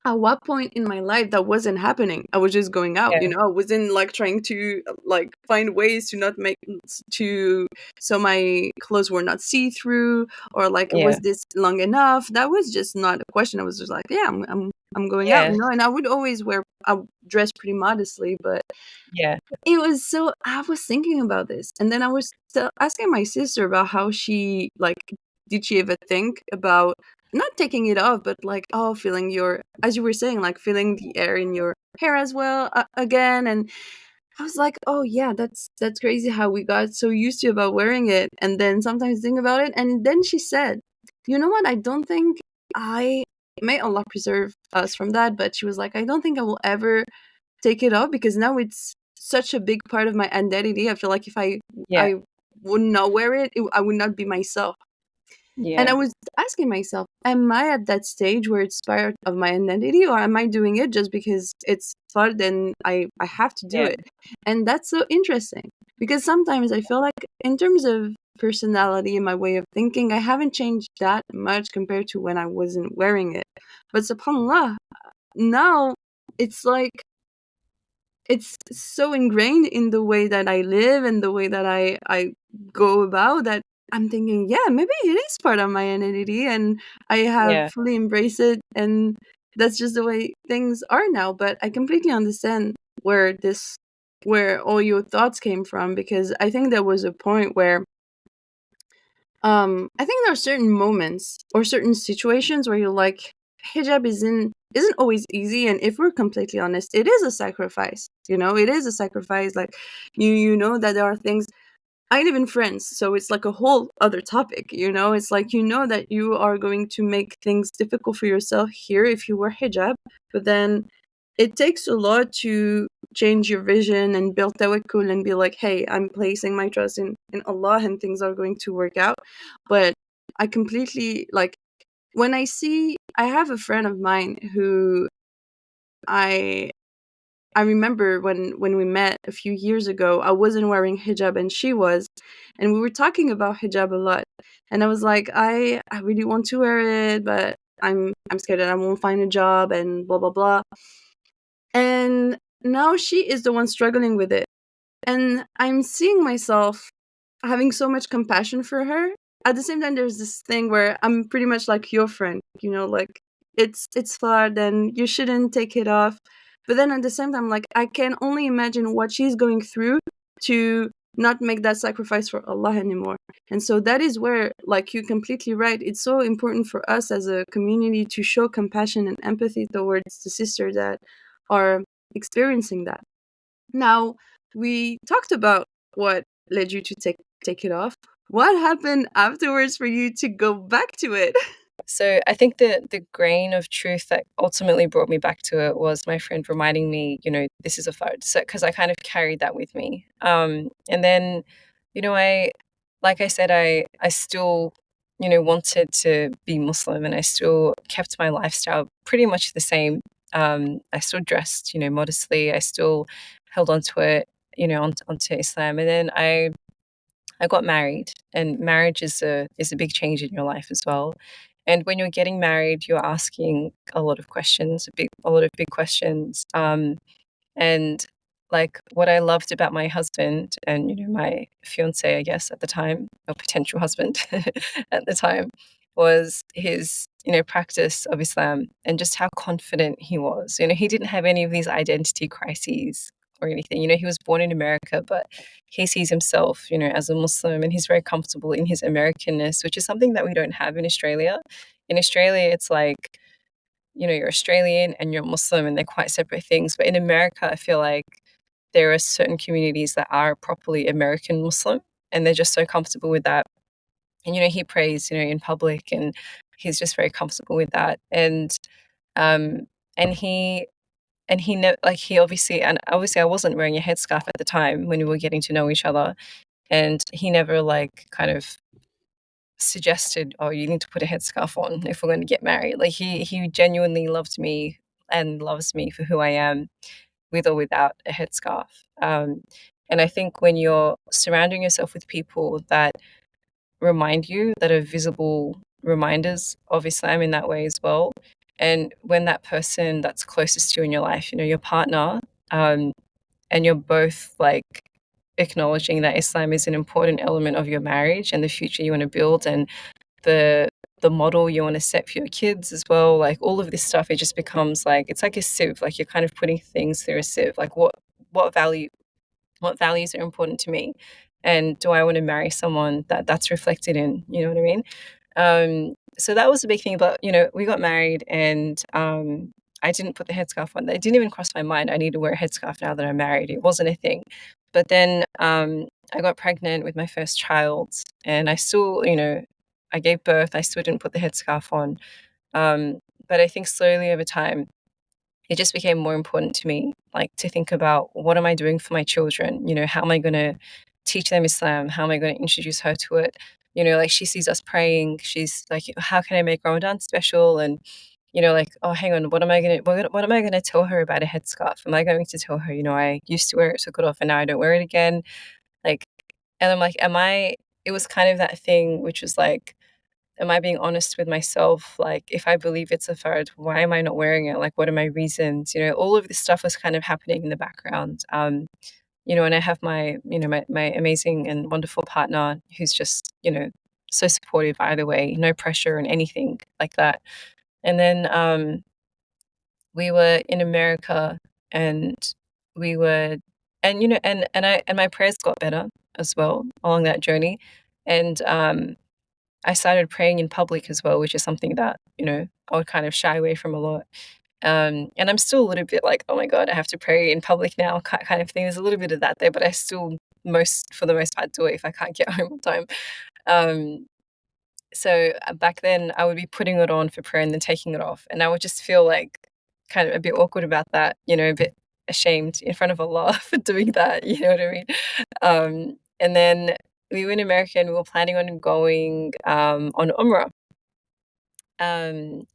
at what point in my life that wasn't happening? I was just going out, Yeah. I wasn't like trying to like find ways to not make to so my clothes were not see through, or like was Yeah. this long enough? That was just not a question. I was just like, yeah, I'm going out, Yeah. and I would always I would dress pretty modestly, but Yeah. it was so I was thinking about this, and then I was still asking my sister about how she like did she ever think about not taking it off, but like feeling your as you were saying, like feeling the air in your hair as well again, and I was like, oh yeah, that's crazy how we got so used to about wearing it, and then sometimes think about it, and then she said, you know what? I don't think I may Allah preserve us from that, but she was like, I don't think I will ever take it off because now it's such a big part of my identity. I feel like if Yeah. I would not wear it, I would not be myself. And I Yeah. was asking myself, am I at that stage where it's part of my identity, or am I doing it just because it's fun and I have to do Yeah. it? And that's so interesting because sometimes I feel like in terms of personality and my way of thinking, I haven't changed that much compared to when I wasn't wearing it. But subhanAllah, now it's like it's so ingrained in the way that I live and the way that I go about that I'm thinking, yeah, maybe it is part of my identity and I have Yeah. fully embraced it, and that's just the way things are now. But I completely understand where all your thoughts came from, because I think there was a point where I think there are certain moments or certain situations where you're like, hijab isn't always easy, and if we're completely honest, it is a sacrifice. It is a sacrifice. Like you know that there are things. I live in France, so it's like a whole other topic. It's like that you are going to make things difficult for yourself here if you wear hijab, but then it takes a lot to change your vision and build tawakkul and be like, hey, I'm placing my trust in Allah and things are going to work out. But I completely like when I have a friend of mine who I I remember when we met a few years ago, I wasn't wearing hijab and she was, and we were talking about hijab a lot. And I was like, I really want to wear it, but I'm scared that I won't find a job and blah blah blah. And now she is the one struggling with it. And I'm seeing myself having so much compassion for her at the same time, there's this thing where I'm pretty much like your friend, like it's hard and you shouldn't take it off. But then at the same time, like I can only imagine what she's going through to not make that sacrifice for Allah anymore. And so that is where, like you're completely right, it's so important for us as a community to show compassion and empathy towards the sisters that are experiencing that. Now, we talked about what led you to take it off. What happened afterwards for you to go back to it? So I think the grain of truth that ultimately brought me back to it was my friend reminding me, this is a fard. So because I kind of carried that with me. And then, I like I said, I still, wanted to be Muslim, and I still kept my lifestyle pretty much the same. I still dressed, modestly. I still held on to it, onto Islam. And then I got married, and marriage is a big change in your life as well. And when you're getting married, you're asking a lot of questions, a lot of big questions. And like what I loved about my husband and my fiance, I guess at the time, or potential husband at the time, was his practice of Islam and just how confident he was. He didn't have any of these identity crises or anything. He was born in America, but he sees himself, as a Muslim, and he's very comfortable in his Americanness, which is something that we don't have in Australia. In Australia, it's like, you're Australian and you're Muslim, and they're quite separate things. But in America, I feel like there are certain communities that are properly American Muslim, and they're just so comfortable with that. And, he prays, in public, and he's just very comfortable with that. Um, and he, he obviously, and obviously I wasn't wearing a headscarf at the time when we were getting to know each other. And he never like kind of suggested, "Oh, you need to put a headscarf on if we're going to get married." Like he genuinely loved me and loves me for who I am, with or without a headscarf. And I think when you're surrounding yourself with people that remind you, that are visible reminders of Islam in that way as well, and when that person that's closest to you in your life, your partner, um, and you're both like acknowledging that Islam is an important element of your marriage and the future you want to build, and the the model you want to set for your kids as well, like all of this stuff, it just becomes like it's like a sieve. Like you're kind of putting things through a sieve. Like what value what values are important to me, and do I want to marry someone that's reflected in, you know what I mean? So that was a big thing. But we got married, and I didn't put the headscarf on. It didn't even cross my mind I need to wear a headscarf now that I'm married. It wasn't a thing. But then I got pregnant with my first child, and I still, I gave birth. I still didn't put the headscarf on. But I think slowly over time, it just became more important to me, like to think about what am I doing for my children? How am I going to teach them Islam? How am I going to introduce her to it? Like she sees us praying. She's like, how can I make Ramadan special? And like, oh, hang on, what am I gonna tell her about a headscarf? Am I going to tell her, I used to wear it, took it off, and now I don't wear it again? Like, and I'm like, am I? It was kind of that thing, which was like, am I being honest with myself? Like, if I believe it's a fard, why am I not wearing it? Like, what are my reasons? All of this stuff was kind of happening in the background. And I have my amazing and wonderful partner who's just, so supportive either way, no pressure and anything like that. And then we were in America, and we were, and and my prayers got better as well along that journey. And I started praying in public as well, which is something that, I would kind of shy away from a lot. And I'm still a little bit like, oh my God, I have to pray in public now, kind of thing. There's a little bit of that there, but I still for the most part, do it if I can't get home on time. Um, so back then, I would be putting it on for prayer and then taking it off, and I would just feel like kind of a bit awkward about that, a bit ashamed in front of Allah for doing that. You know what I mean? And then we were in America, and we were planning on going on Umrah. Um,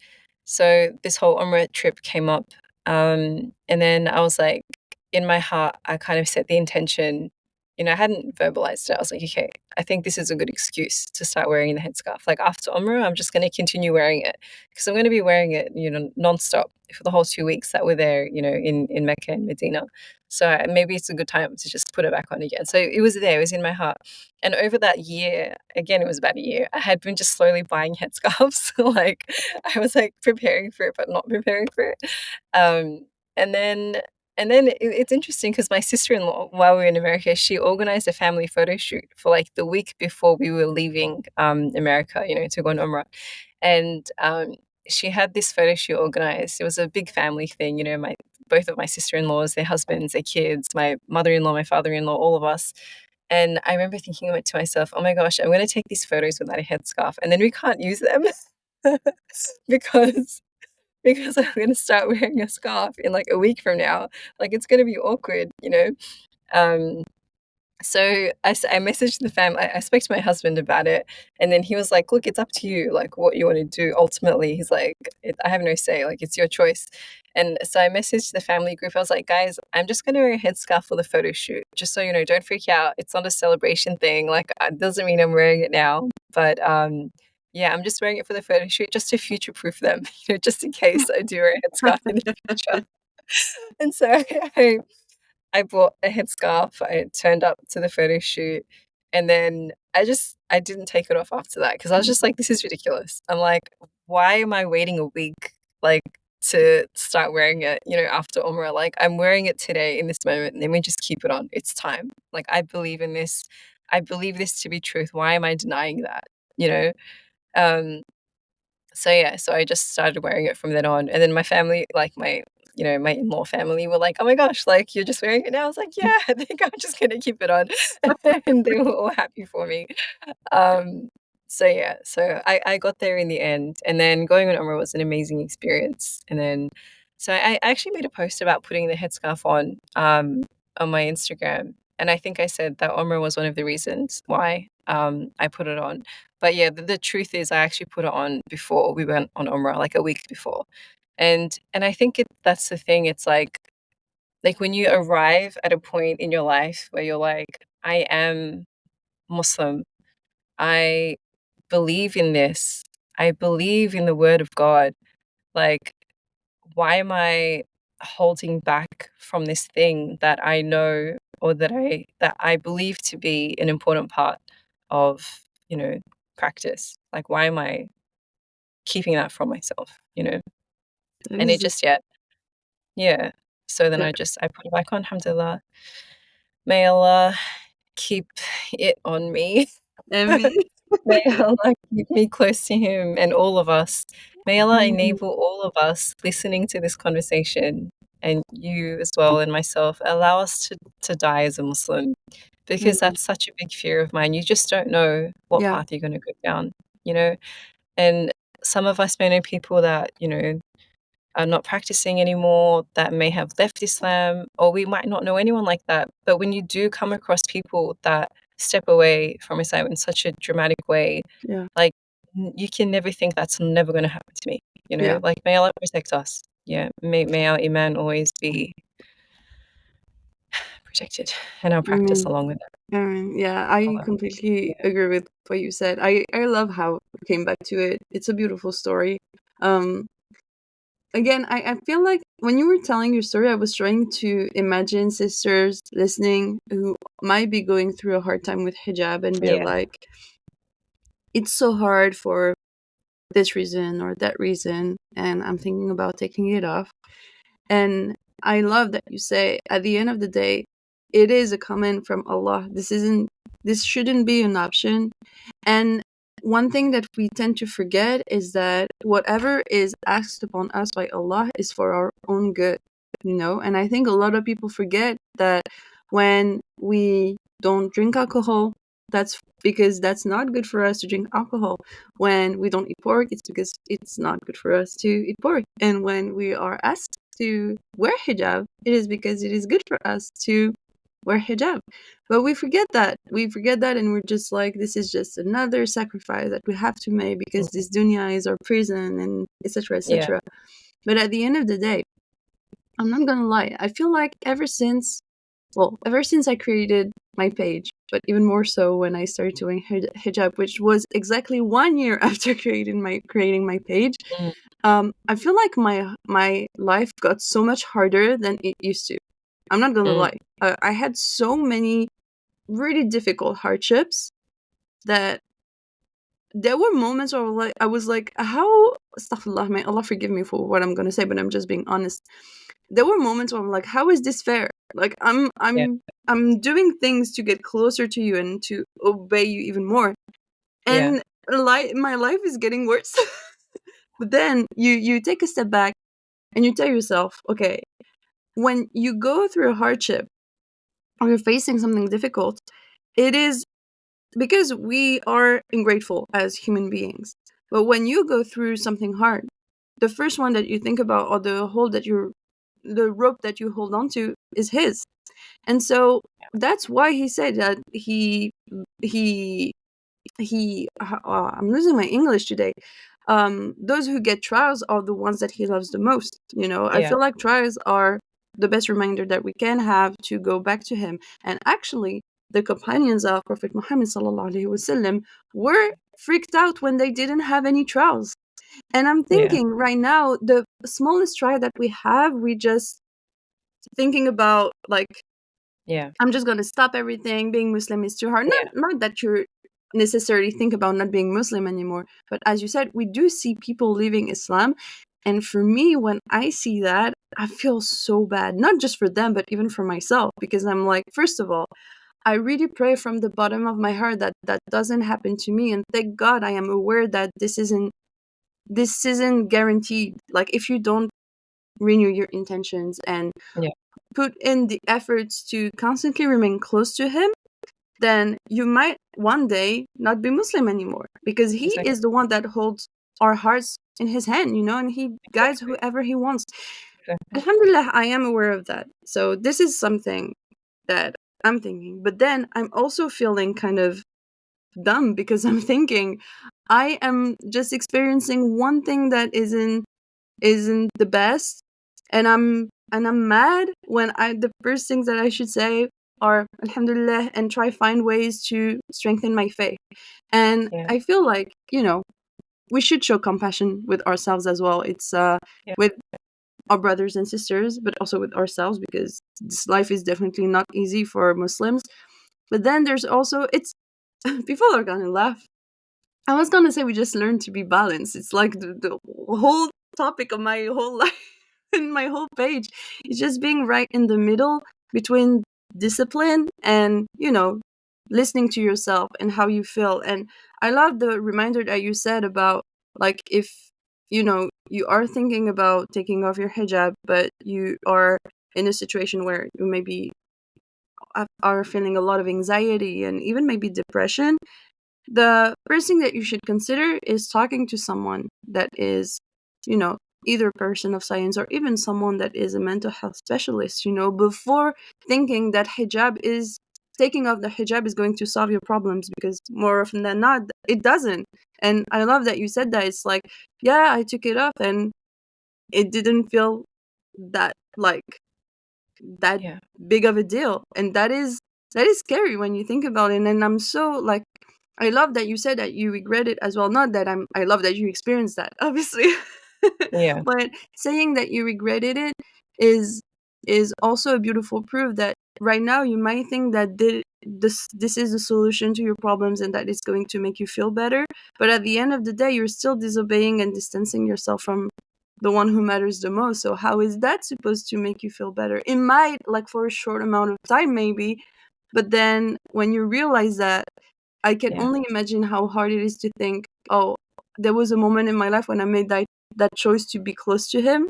so this whole Umrah trip came up, and then I was like, in my heart, I kind of set the intention, I hadn't verbalized it. I was like, okay, I think this is a good excuse to start wearing the headscarf. Like after Umrah, I'm just going to continue wearing it because I'm going to be wearing it, nonstop for the whole 2 weeks that we're there, in Mecca and Medina. So maybe it's a good time to just put it back on again. So it was there, it was in my heart. And over that year, again, it was about a year, I had been just slowly buying headscarves. Like I was like preparing for it, but not preparing for it. Um, and then it's interesting because my sister-in-law, while we were in America, she organized a family photo shoot for like the week before we were leaving America, to go on Umrah. And she had this photo shoot organized. It was a big family thing, both of my sister-in-laws, their husbands, their kids, my mother-in-law, my father-in-law, all of us. And I remember thinking to myself, oh my gosh, I'm going to take these photos without a headscarf and then we can't use them because I'm going to start wearing a scarf in like a week from now. Like it's going to be awkward. Um, so I messaged the family. I spoke to my husband about it, and then he was like, "Look, it's up to you. Like what you want to do. Ultimately, he's like, I have no say. Like it's your choice." And so I messaged the family group. I was like, "Guys, I'm just going to wear a headscarf for the photo shoot. Just so you know, don't freak out. It's not a celebration thing. Like it doesn't mean I'm wearing it now, but yeah, I'm just wearing it for the photo shoot, just to future-proof them, just in case I do wear a headscarf in the future." And so I bought a headscarf. I turned up to the photo shoot, and then I didn't take it off after that because I was just like, this is ridiculous. I'm like, why am I waiting a week like to start wearing it, after Umrah? Like I'm wearing it today in this moment, and then we just keep it on. It's time. Like I believe in this. I believe this to be truth. Why am I denying that? You know? So yeah, so I just started wearing it from then on. And then my family, like my in-law family were like, "Oh my gosh, like you're just wearing it now?" I was like, "Yeah, I think I'm just gonna keep it on." And they were all happy for me. Um, so yeah, so I got there in the end. And then going on Umrah was an amazing experience. And then so I actually made a post about putting the headscarf on my Instagram. And I think I said that Umrah was one of the reasons why I put it on. But yeah, the truth is I actually put it on before we went on Umrah, like a week before. And I think that's the thing. It's like when you arrive at a point in your life where you're like, I am Muslim. I believe in this. I believe in the word of God. Like, why am I holding back from this thing that I know or that I believe to be an important part of, practice? Like, why am I keeping that from myself? That And it is just yeah. So then yeah. I put it back on, alhamdulillah. May Allah keep it on me. I mean, May Allah keep me close to Him and all of us. May Allah mm, enable all of us listening to this conversation, and you as well and myself, allow us to die as a Muslim, because mm, that's such a big fear of mine. You just don't know what yeah, path you're going to go down, you know? And some of us may know people that, are not practicing anymore, that may have left Islam, or we might not know anyone like that. But when you do come across people that step away from Islam in such a dramatic way, yeah, like you can never think that's never going to happen to me. yeah. Like may Allah protect us. Yeah, may our iman always be protected, and our I practice mean, along with it. yeah, I Allah. completely Yeah, agree with what you said. I love how you came back to it. It's a beautiful story. Um, Again, I feel like when you were telling your story, I was trying to imagine sisters listening who might be going through a hard time with hijab and be yeah, like, it's so hard for this reason or that reason, and I'm thinking about taking it off. And I love that you say at the end of the day, it is a command from Allah. This shouldn't be an option. And one thing that we tend to forget is that whatever is asked upon us by Allah is for our own good. And I think a lot of people forget that when we don't drink alcohol, that's because that's not good for us to drink alcohol. When we don't eat pork, it's because it's not good for us to eat pork. And when we are asked to wear hijab, it is because it is good for us to wear hijab. But we forget that. We forget that, and we're just like, this is just another sacrifice that we have to make because this dunya is our prison, and etc. yeah, etc. But at the end of the day, I'm not gonna lie. I feel like ever since I created my page, but even more so when I started doing hijab, which was exactly 1 year after creating my page. Mm. I feel like my life got so much harder than it used to. I'm not gonna Mm. lie. I had so many really difficult hardships that there were moments where I was like, how, astaghfirullah, may Allah forgive me for what I'm gonna say, but I'm just being honest. There were moments where I'm like, how is this fair? Like Yeah. I'm doing things to get closer to you and to obey you even more. Yeah. And my life is getting worse. But then you take a step back and you tell yourself, okay, when you go through a hardship or you're facing something difficult, it is because we are ungrateful as human beings. But when you go through something hard, the first one that you think about, or the rope that you hold on to, is his. And so that's why he said that he I'm losing my English today. Those who get trials are the ones that he loves the most. I Yeah. feel like trials are the best reminder that we can have to go back to him. And actually, the companions of Prophet Muhammad sallallahu alaihi wasallam were freaked out when they didn't have any trials. And I'm Yeah. thinking right now, the smallest trial that we have, we just thinking about like, Yeah. I'm just gonna stop everything. Being Muslim is too hard. Not Yeah. not that you necessarily think about not being Muslim anymore, but as you said, we do see people leaving Islam, and for me, when I see that, I feel so bad. Not just for them, but even for myself, because I'm like, first of all, I really pray from the bottom of my heart that that doesn't happen to me, and thank God I am aware that this isn't guaranteed. Like if you don't renew your intentions and Yeah. put in the efforts to constantly remain close to him, then you might one day not be Muslim anymore, because he Exactly. is the one that holds our hearts in his hand, and he guides Exactly. whoever he wants. Exactly. Alhamdulillah, I am aware of that. So this is something that I'm thinking. But then I'm also feeling kind of dumb because I'm thinking I am just experiencing one thing that isn't the best, and I'm mad when the first things that I should say are Alhamdulillah and try find ways to strengthen my faith. And Yeah. I feel like, we should show compassion with ourselves as well. It's Yeah. with our brothers and sisters, but also with ourselves, because this life is definitely not easy for Muslims. But then there's also it's people are gonna laugh. I was gonna say we just learn to be balanced. It's like the whole topic of my whole life and my whole page is just being right in the middle between discipline and, listening to yourself and how you feel. And I love the reminder that you said about, like, if, you are thinking about taking off your hijab, but you are in a situation where you maybe are feeling a lot of anxiety and even maybe depression, the first thing that you should consider is talking to someone that is, either a person of science or even someone that is a mental health specialist, before thinking that taking off the hijab is going to solve your problems, because more often than not, it doesn't. And I love that you said that. It's like, yeah, I took it off and it didn't feel that, like, that Yeah. big of a deal. And that is scary when you think about it. And I'm so, like, I love that you said that you regret it as well. Not that I love that you experienced that, obviously. Yeah. But saying that you regretted it is is also a beautiful proof that right now you might think that this is the solution to your problems and that it's going to make you feel better. But at the end of the day, you're still disobeying and distancing yourself from the one who matters the most. So how is that supposed to make you feel better? It might, like, for a short amount of time, maybe. But then when you realize that, I can Yeah. only imagine how hard it is to think, oh, there was a moment in my life when I made that choice to be close to him,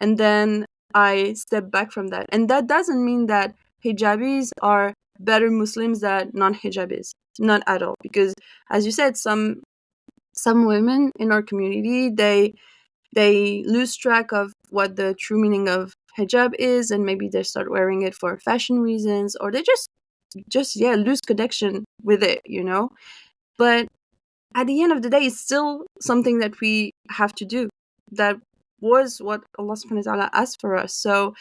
and then I stepped back from that. And that doesn't mean that hijabis are better Muslims than non-hijabis. Not at all. Because as you said, some women in our community, they lose track of what the true meaning of hijab is, and maybe they start wearing it for fashion reasons, or they just lose connection with it. But at the end of the day, it's still something that we have to do. That was what Allah subhanahu wa ta'ala asked for us. So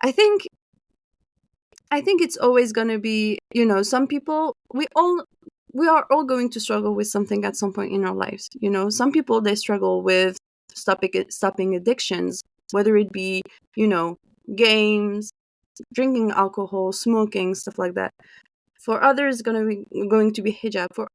I think I think it's always going to be, some people, we are all going to struggle with something at some point in our lives. Some people, they struggle with stopping addictions, whether it be, games, drinking alcohol, smoking, stuff like that. For others, going to be hijab. For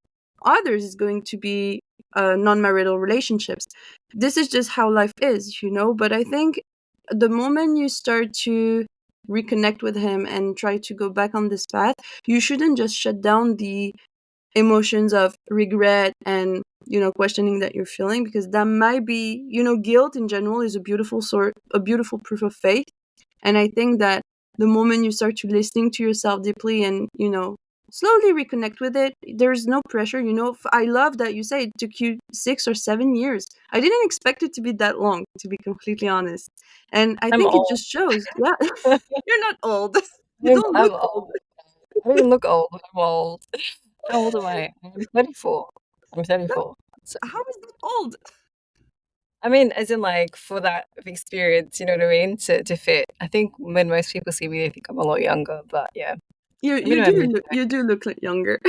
others, it's going to be non-marital relationships. This is just how life is, But I think the moment you start to reconnect with him and try to go back on this path, you shouldn't just shut down the emotions of regret and questioning that you're feeling, because that might be, guilt in general is a beautiful proof of faith. And I think that the moment you start to listening to yourself deeply and, slowly reconnect with it, there's no pressure. I love that you say it took you 6 or 7 years. I didn't expect it to be that long, to be completely honest. And I I'm think it old. just shows. Yeah. You're not old. You I'm, don't I'm look old. old. I don't even look old. I'm old. How old am I? I'm 34. I'm That, 34. So, how is that old? I mean, as in like for that experience, you know what I mean? To fit. I think when most people see me, they think I'm a lot younger. But yeah, You I've been you in my do mid. look you do look like younger.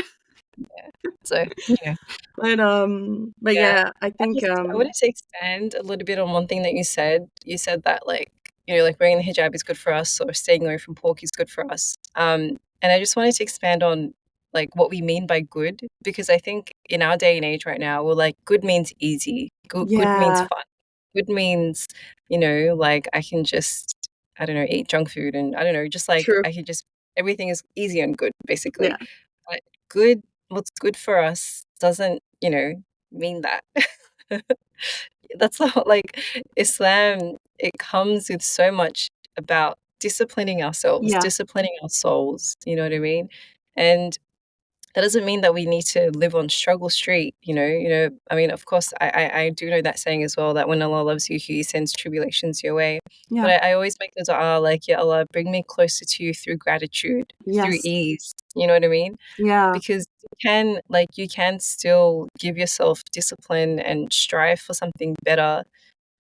Yeah. So you know, But yeah. yeah, I think I wanted to expand a little bit on one thing that you said. You said that like like wearing the hijab is good for us, or staying away from pork is good for us. And I just wanted to expand on like what we mean by good, because I think in our day and age right now, we're like good means easy. Good means yeah, fun. Good means like I can just I don't know eat junk food, and I don't know just like true. I can just everything is easy and good Yeah, basically. But good, what's good for us doesn't mean that. That's not like Islam, it comes with so much about disciplining ourselves, yeah, disciplining our souls, you know what I mean? And that doesn't mean that we need to live on struggle street, I mean, of course, I do know that saying as well, that when Allah loves you, He sends tribulations your way. But yeah, I always make the dua like, Ya Allah, bring me closer to you through gratitude, through yes, ease. You know what I mean? yeah, Because you can still give yourself discipline and strive for something better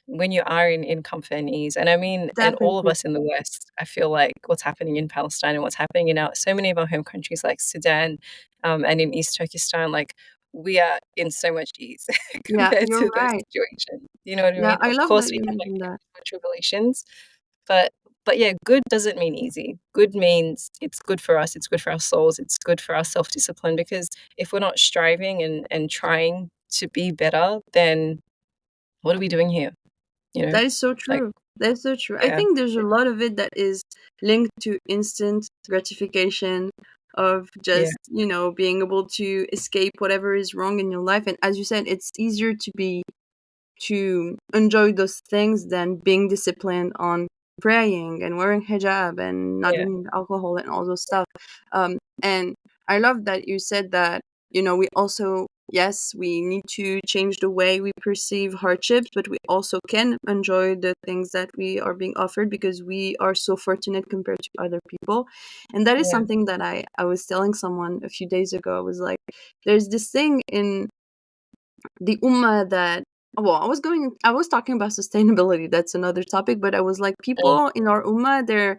when you are in comfort and ease. And I mean, and all of definitely. us in the West, I feel like what's happening in Palestine and what's happening in our so many of our home countries like Sudan, and in East Turkestan, like we are in so much ease Yeah, compared you're to those right. situations. You know what I Yeah, mean? I Of love course, that we you have like mentioned that. tribulations, but yeah, good doesn't mean easy. Good means it's good for us. It's good for our souls. It's good for our self discipline. Because if we're not striving and trying to be better, then what are we doing here? You know, That is so like true. That's so true. I yeah, think there's a lot of it that is linked to instant gratification of yeah, just, being able to escape whatever is wrong in your life. And as you said, it's easier to enjoy those things than being disciplined on praying and wearing hijab and not yeah, drinking alcohol and all those stuff. And I love that you said that, we also, yes, we need to change the way we perceive hardships, but we also can enjoy the things that we are being offered because we are so fortunate compared to other people. And that is yeah, something that I was telling someone a few days ago. I was like, there's this thing in the ummah that, well, I was talking about sustainability. That's another topic, but I was like, mm, people in our ummah,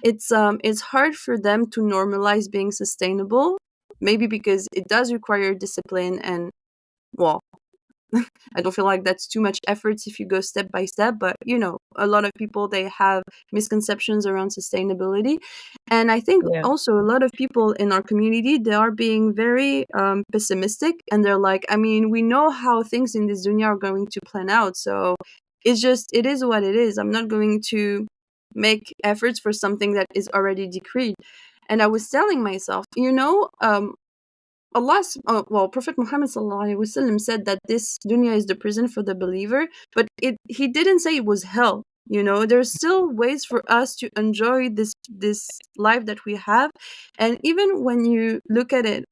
it's hard for them to normalize being sustainable, maybe because it does require discipline and, well, I don't feel like that's too much efforts if you go step by step, but a lot of people, they have misconceptions around sustainability. And I think yeah, also a lot of people in our community, they are being very pessimistic, and they're like, I mean, we know how things in this dunya are going to plan out, so it is what it is. I'm not going to make efforts for something that is already decreed. And I was telling myself, Prophet Muhammad sallallahu alaihi wasallam said that this dunya is the prison for the believer, but he didn't say it was hell. There's still ways for us to enjoy this life that we have, and even when you look at it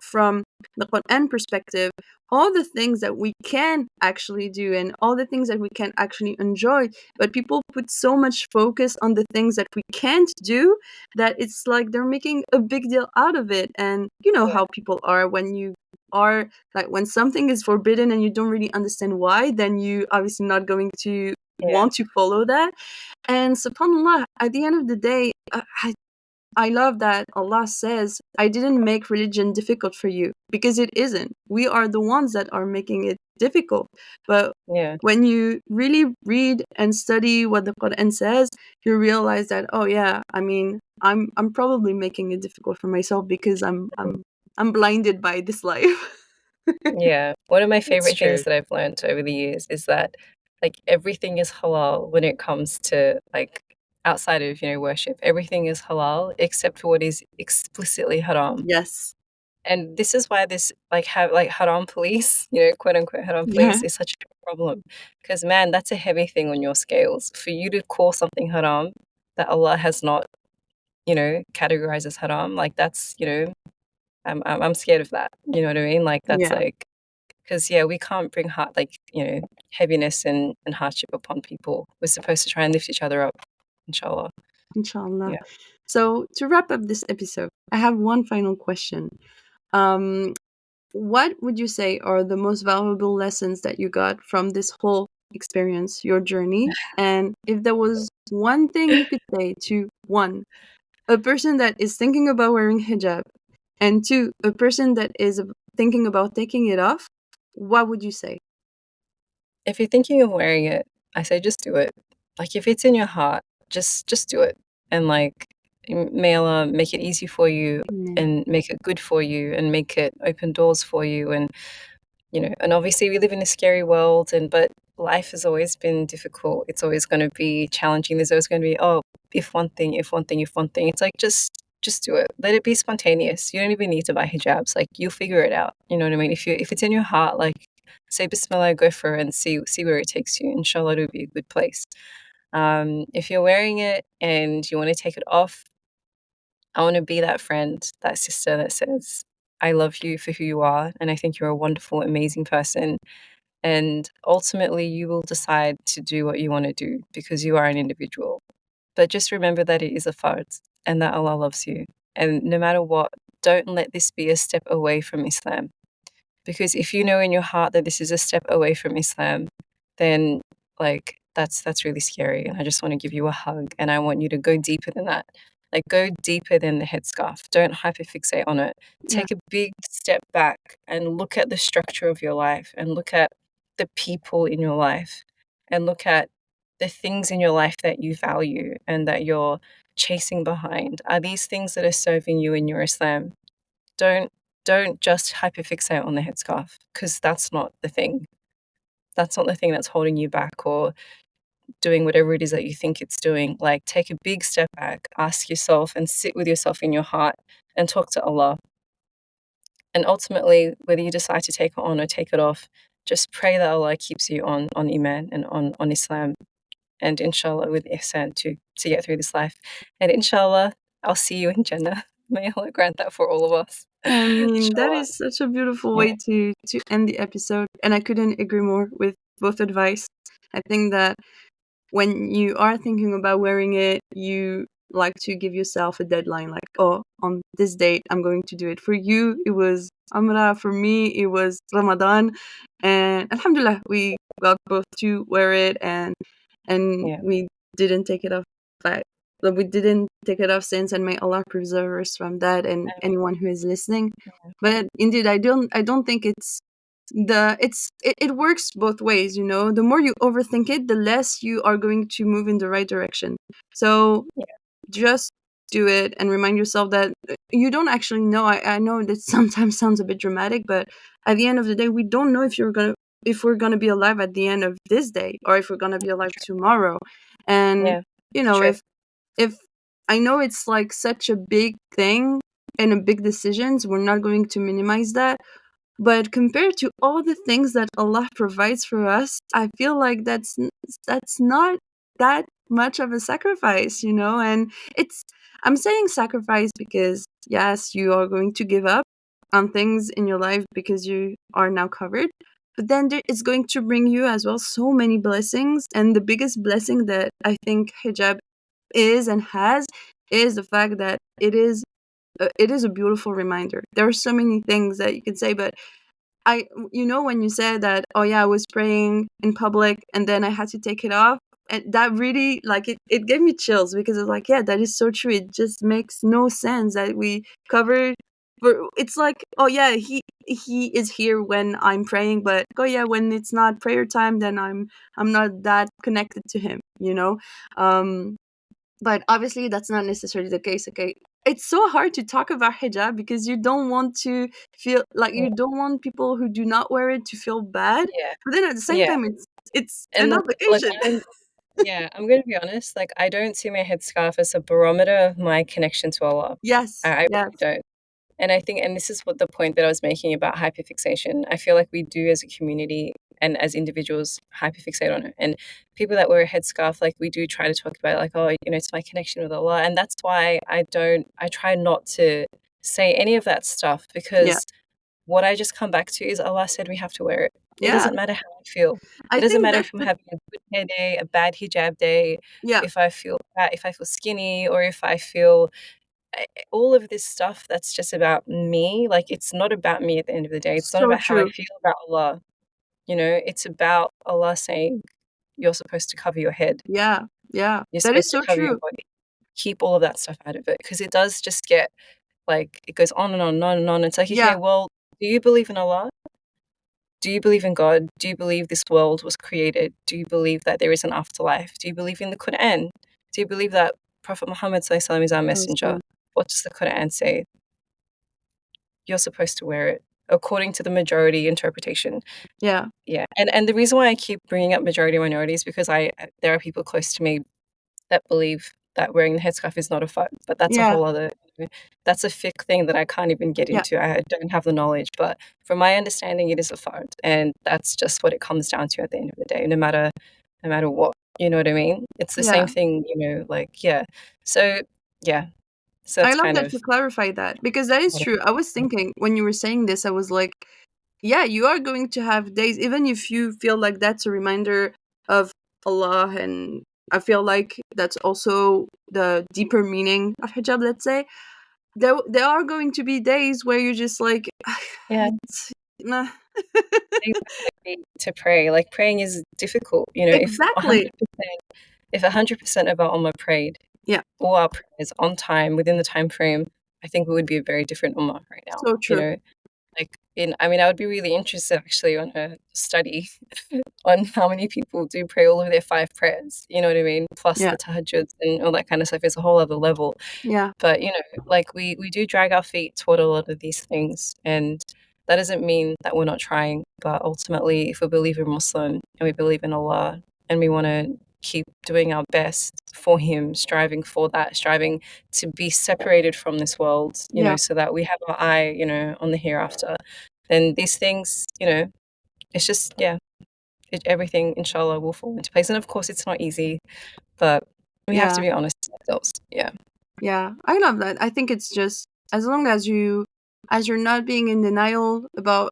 from the Quran perspective, all the things that we can actually do and all the things that we can actually enjoy, but people put so much focus on the things that we can't do that it's like they're making a big deal out of it. And you know yeah, how people are when you are like, when something is forbidden and you don't really understand why, then you obviously not going to yeah, want to follow that. And subhanallah, at the end of the day, I love that Allah says, I didn't make religion difficult for you, because it isn't. We are the ones that are making it difficult. But Yeah. when you really read and study what the Quran says, you realize that, oh yeah, I mean, I'm probably making it difficult for myself because I'm blinded by this life. Yeah. One of my It's favorite true. things that I've learned over the years is that like everything is halal when it comes to like outside of, worship. Everything is halal except for what is explicitly haram. Yes. And this is why this like have like haram police, quote unquote haram Yeah. police is such a problem. Because man, that's a heavy thing on your scales. For you to call something haram that Allah has not, categorized as haram, like that's, I'm scared of that. You know what I mean? Like that's Yeah. like because yeah, we can't bring heart like, heaviness and hardship upon people. We're supposed to try and lift each other up, inshallah. Inshallah. Yeah. So to wrap up this episode, I have one final question. Um, what would you say are the most valuable lessons that you got from this whole experience, your journey? And if there was one thing you could say to one, a person that is thinking about wearing hijab, and two, a person that is thinking about taking it off, what would you say? If you're thinking of wearing it, I say just do it. Like if it's in your heart, just do it. And like may Allah make it easy for you Amen. and make it good for you and make it open doors for you and and obviously we live in a scary world but life has always been difficult. It's always going to be challenging. There's always going to be if one thing, if one thing, if one thing. It's like just do it. Let it be spontaneous. You don't even need to buy hijabs. Like you'll figure it out. You know what I mean? If it's in your heart, like say Bismillah, go for it and see where it takes you. Inshallah, it'll be a good place. If you're wearing it and you want to take it off, I want to be that friend, that sister that says, I love you for who you are, and I think you're a wonderful, amazing person. And ultimately, you will decide to do what you want to do because you are an individual. But just remember that it is a fard and that Allah loves you. And no matter what, don't let this be a step away from Islam. Because if you know in your heart that this is a step away from Islam, then like that's really scary. And I just want to give you a hug and I want you to go deeper than that. Like go deeper than the headscarf. Don't hyperfixate on it. Yeah. Take a big step back and look at the structure of your life and look at the people in your life and look at the things in your life that you value and that you're chasing behind. Are these things that are serving you in your Islam? Don't don't just hyperfixate on the headscarf because that's not the thing. That's not the thing that's holding you back or doing whatever it is that you think it's doing. Like take a big step back, ask yourself and sit with yourself in your heart and talk to Allah. And ultimately, whether you decide to take it on or take it off, just pray that Allah keeps you on Iman and on Islam and inshallah with ihsan to get through this life. And inshallah, I'll see you in Jannah. May Allah grant that for all of us. I mean, that Inshallah. is such a beautiful Yeah. way to end the episode, and I couldn't agree more with both advice. I think that when you are thinking about wearing it, you like to give yourself a deadline, like, oh, on this date, I'm going to do it. For you, it was Amra. For me, it was Ramadan, and Alhamdulillah, we got both to wear it, and Yeah. we didn't take it off. But we didn't take it off since, and may Allah preserve us from that, and anyone who is listening. But indeed, I don't think it works both ways, you know. The more you overthink it, the less you are going to move in the right direction. So Yeah. just do it and remind yourself that you don't actually know. I know that sometimes sounds a bit dramatic, but at the end of the day, we don't know if we're gonna be alive at the end of this day, or if we're gonna be alive tomorrow. And Yeah. you It's know, true. if I know it's like such a big thing and a big decisions, we're not going to minimize that. But compared to all the things that Allah provides for us, I feel like that's not that much of a sacrifice, you know? And it's I'm saying sacrifice because yes, you are going to give up on things in your life because you are now covered. But then it's going to bring you as well so many blessings. And the biggest blessing that I think hijab is and has is the fact that it is a beautiful reminder. There are so many things that you can say, but when you said that, oh yeah, I was praying in public and then I had to take it off. and that really, like, it gave me chills, because it's like, yeah, that is so true. It just makes no sense that we cover. It's like, oh yeah, he is here when I'm praying, but oh yeah, when it's not prayer time, then I'm not that connected to him, you know. Um, but obviously that's not necessarily the case. Okay, it's so hard to talk about hijab because you don't want to feel like, Yeah, you don't want people who do not wear it to feel bad, yeah, but then at the same yeah. time it's And an like obligation. I'm going to be honest. Like, I don't see my headscarf as a barometer of my connection to Allah. Yes, I yes, really don't. And I think, and this is what the point that I was making about hyperfixation. I feel like we do as a community and as individuals hyperfixate on it. And people that wear a headscarf, like, we do try to talk about, like, oh, it's my connection with Allah. And that's why I try not to say any of that stuff, yeah, because what I just come back to is Allah said we have to wear it. It yeah. doesn't matter how I feel. I It doesn't think matter that's if I'm the, having a good hair day, a bad hijab day, yeah, if I feel fat, if I feel skinny, or if I feel all of this stuff that's just about me. Like, it's not about me at the end of the day. It's not so about how I true. feel about Allah. It's about Allah saying you're supposed to cover your head. Yeah, yeah, You're that is supposed to so cover your true. body. Keep all of that stuff out of it, because it does just get, like, it goes on and on and on and on. It's like, okay, Yeah, well, do you believe in Allah? Do you believe in God? Do you believe this world was created? Do you believe that there is an afterlife? Do you believe in the Quran? Do you believe that Prophet Muhammad Sallallahu Alaihi Wasallam is our messenger? What does the Quran say? You're supposed to wear it according to the majority interpretation. yeah, Yeah. And the reason why I keep bringing up majority minority is because there are people close to me that believe that wearing the headscarf is not a fard, but that's a yeah, whole other, that's a fiqh thing that I can't even get yeah, into. I don't have the knowledge, but from my understanding, it is a fard, and that's just what it comes down to at the end of the day, no matter what. You know what I mean? It's the yeah. same thing, like, yeah. So yeah, so I that's love kind that of you clarified that, because that is what true. I was thinking when you were saying this, I was like, yeah, you are going to have days, even if you feel like that's a reminder of Allah, and I feel like that's also the deeper meaning of hijab, let's say. There are going to be days where you're just like, yeah. it's, nah. Exactly, to pray. Like, praying is difficult. If Exactly. 100% of our ummah prayed, Yeah, all our prayers on time, within the time frame, I think we would be a very different ummah right now. so true. Like, I would be really interested actually on a study on how many people do pray all of their 5 prayers. You know what I mean? Plus Yeah, the tahajjuds and all that kind of stuff. It's a whole other level. yeah, But, like, we do drag our feet toward a lot of these things, and that doesn't mean that we're not trying. But ultimately, if we believe in Muslim and we believe in Allah and we want to keep doing our best for Him, striving for that, striving to be separated from this world, yeah, so that we have our eye, on the hereafter, then these things, it's just, yeah, everything, inshallah, will fall into place. And of course, it's not easy, but we have to yeah. be honest with ourselves. Yeah. Yeah, I love that. I think it's just, as long as you're not being in denial about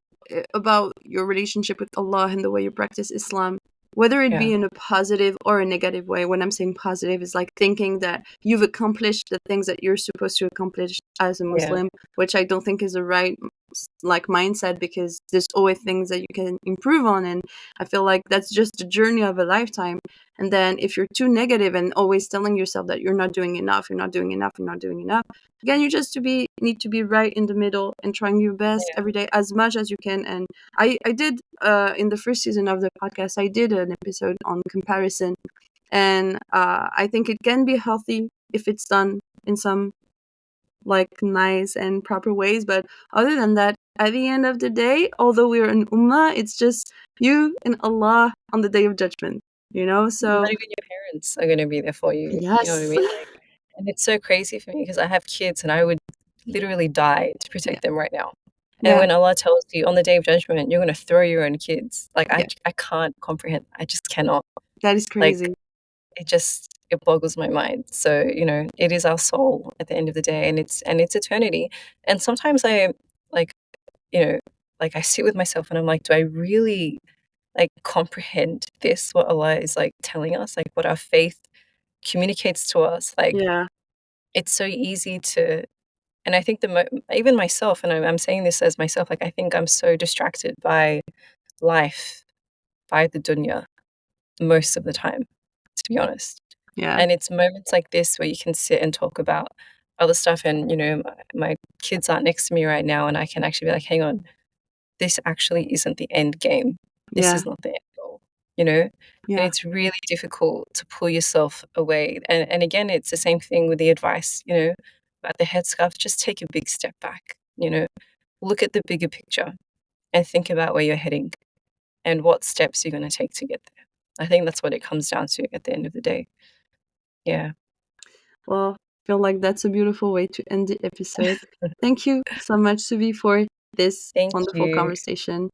your relationship with Allah and the way you practice Islam, whether it Yeah. be in a positive or a negative way. When I'm saying positive, is like thinking that you've accomplished the things that you're supposed to accomplish as a Yeah. Muslim, which I don't think is the right like mindset, because there's always things that you can improve on, and I feel like that's just the journey of a lifetime. And then if you're too negative and always telling yourself that you're not doing enough, you're not doing enough, you're not doing enough, again, you just need to be right in the middle and trying your best Yeah. every day as much as you can. And I did in the first season of the podcast, I did an episode on comparison, and I think it can be healthy if it's done in some like nice and proper ways. But other than that, at the end of the day, although we're an ummah, it's just you and Allah on the day of judgment, Not so even your parents are going to be there for you. You know what I yes. mean? Like, and it's so crazy for me because I have kids and I would literally die to Yeah, protect them right now. And yeah, when Allah tells you on the day of judgment, you're going to throw your own kids, like, yeah, I can't comprehend. I just cannot. that is Like, crazy. it boggles my mind. So, it is our soul at the end of the day, and it's eternity. And sometimes I, like, you know, like, I sit with myself and I'm like, do I really, like, comprehend this, what Allah is, like, telling us, like, what our faith communicates to us? Like, Yeah, it's so easy to, and I think even myself, and I'm saying this as myself, like, I think I'm so distracted by life, by the dunya most of the time, to be honest. Yeah. And it's moments like this where you can sit and talk about other stuff and, my kids aren't next to me right now, and I can actually be like, "Hang on, this actually isn't the end game. This Yeah. is not the end goal," you know? And Yeah. it's really difficult to pull yourself away. And again, it's the same thing with the advice, about the headscarf. Just take a big step back, look at the bigger picture and think about where you're heading and what steps you're gonna take to get there. I think that's what it comes down to at the end of the day. Yeah. Well, I feel like that's a beautiful way to end the episode. Thank you so much, Subhi, for this Thank wonderful you. conversation.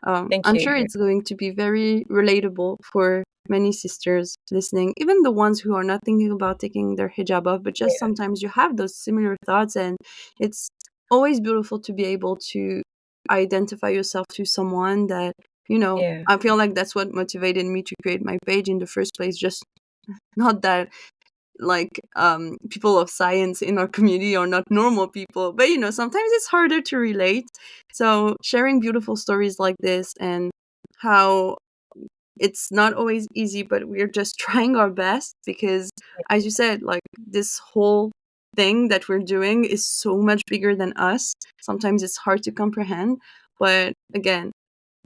Thank I'm you. sure it's going to be very relatable for many sisters listening, even the ones who are not thinking about taking their hijab off, but just Yeah. sometimes you have those similar thoughts, and it's always beautiful to be able to identify yourself to someone that, Yeah. I feel like that's what motivated me to create my page in the first place. Just not that like people of science in our community are not normal people, but sometimes it's harder to relate. So sharing beautiful stories like this, and how it's not always easy, but we're just trying our best, because as you said, like, this whole thing that we're doing is so much bigger than us. Sometimes it's hard to comprehend, but again,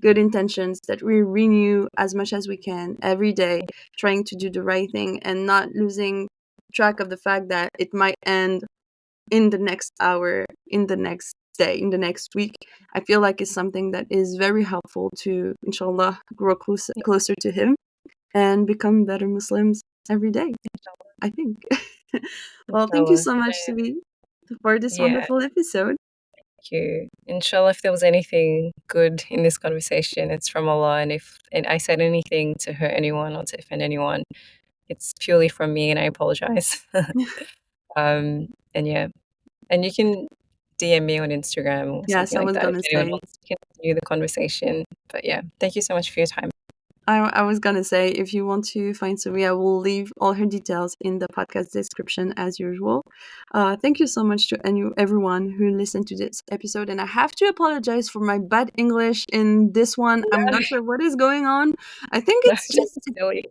good intentions that we renew as much as we can every day, trying to do the right thing and not losing track of the fact that it might end in the next hour, in the next day, in the next week. I feel like it's something that is very helpful to, inshallah, grow closer to Him and become better Muslims every day, I think. Well, thank you Inshallah. so much, Subhi, for this Yeah. wonderful episode. Thank you. Inshallah, if there was anything good in this conversation, it's from Allah. And if I said anything to hurt anyone or to offend anyone, it's purely from me, and I apologize. And yeah, and you can DM me on Instagram or Yes, something I like was that if gonna anyone say. wants to continue the conversation. But yeah, thank you so much for your time. I was gonna say, if you want to find Subhi, I will leave all her details in the podcast description as usual. Thank you so much to everyone who listened to this episode, and I have to apologize for my bad English in this one. I'm No, not sure what is going on. I think no, it's don't just, be silly.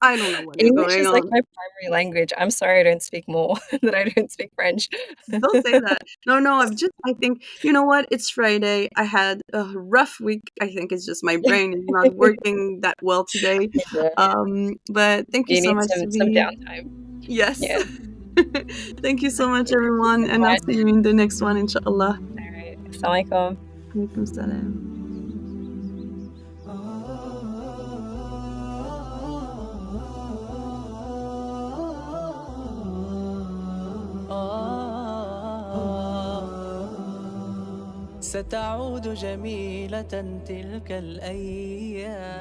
I don't know what is English going is like on. my primary language. I'm sorry I don't speak more, that I don't speak French. Don't say that. No, I think, you know what? It's Friday. I had a rough week. I think it's just my brain is not working that well today. Yeah. But thank you You so need much, some Subhi. downtime. Yes. Yeah. Thank you so much, everyone, So and I'll much. see you in the next one, inshallah. All right. Assalamualaikum. Alaikum salam. ستعود جميلة تلك الأيام.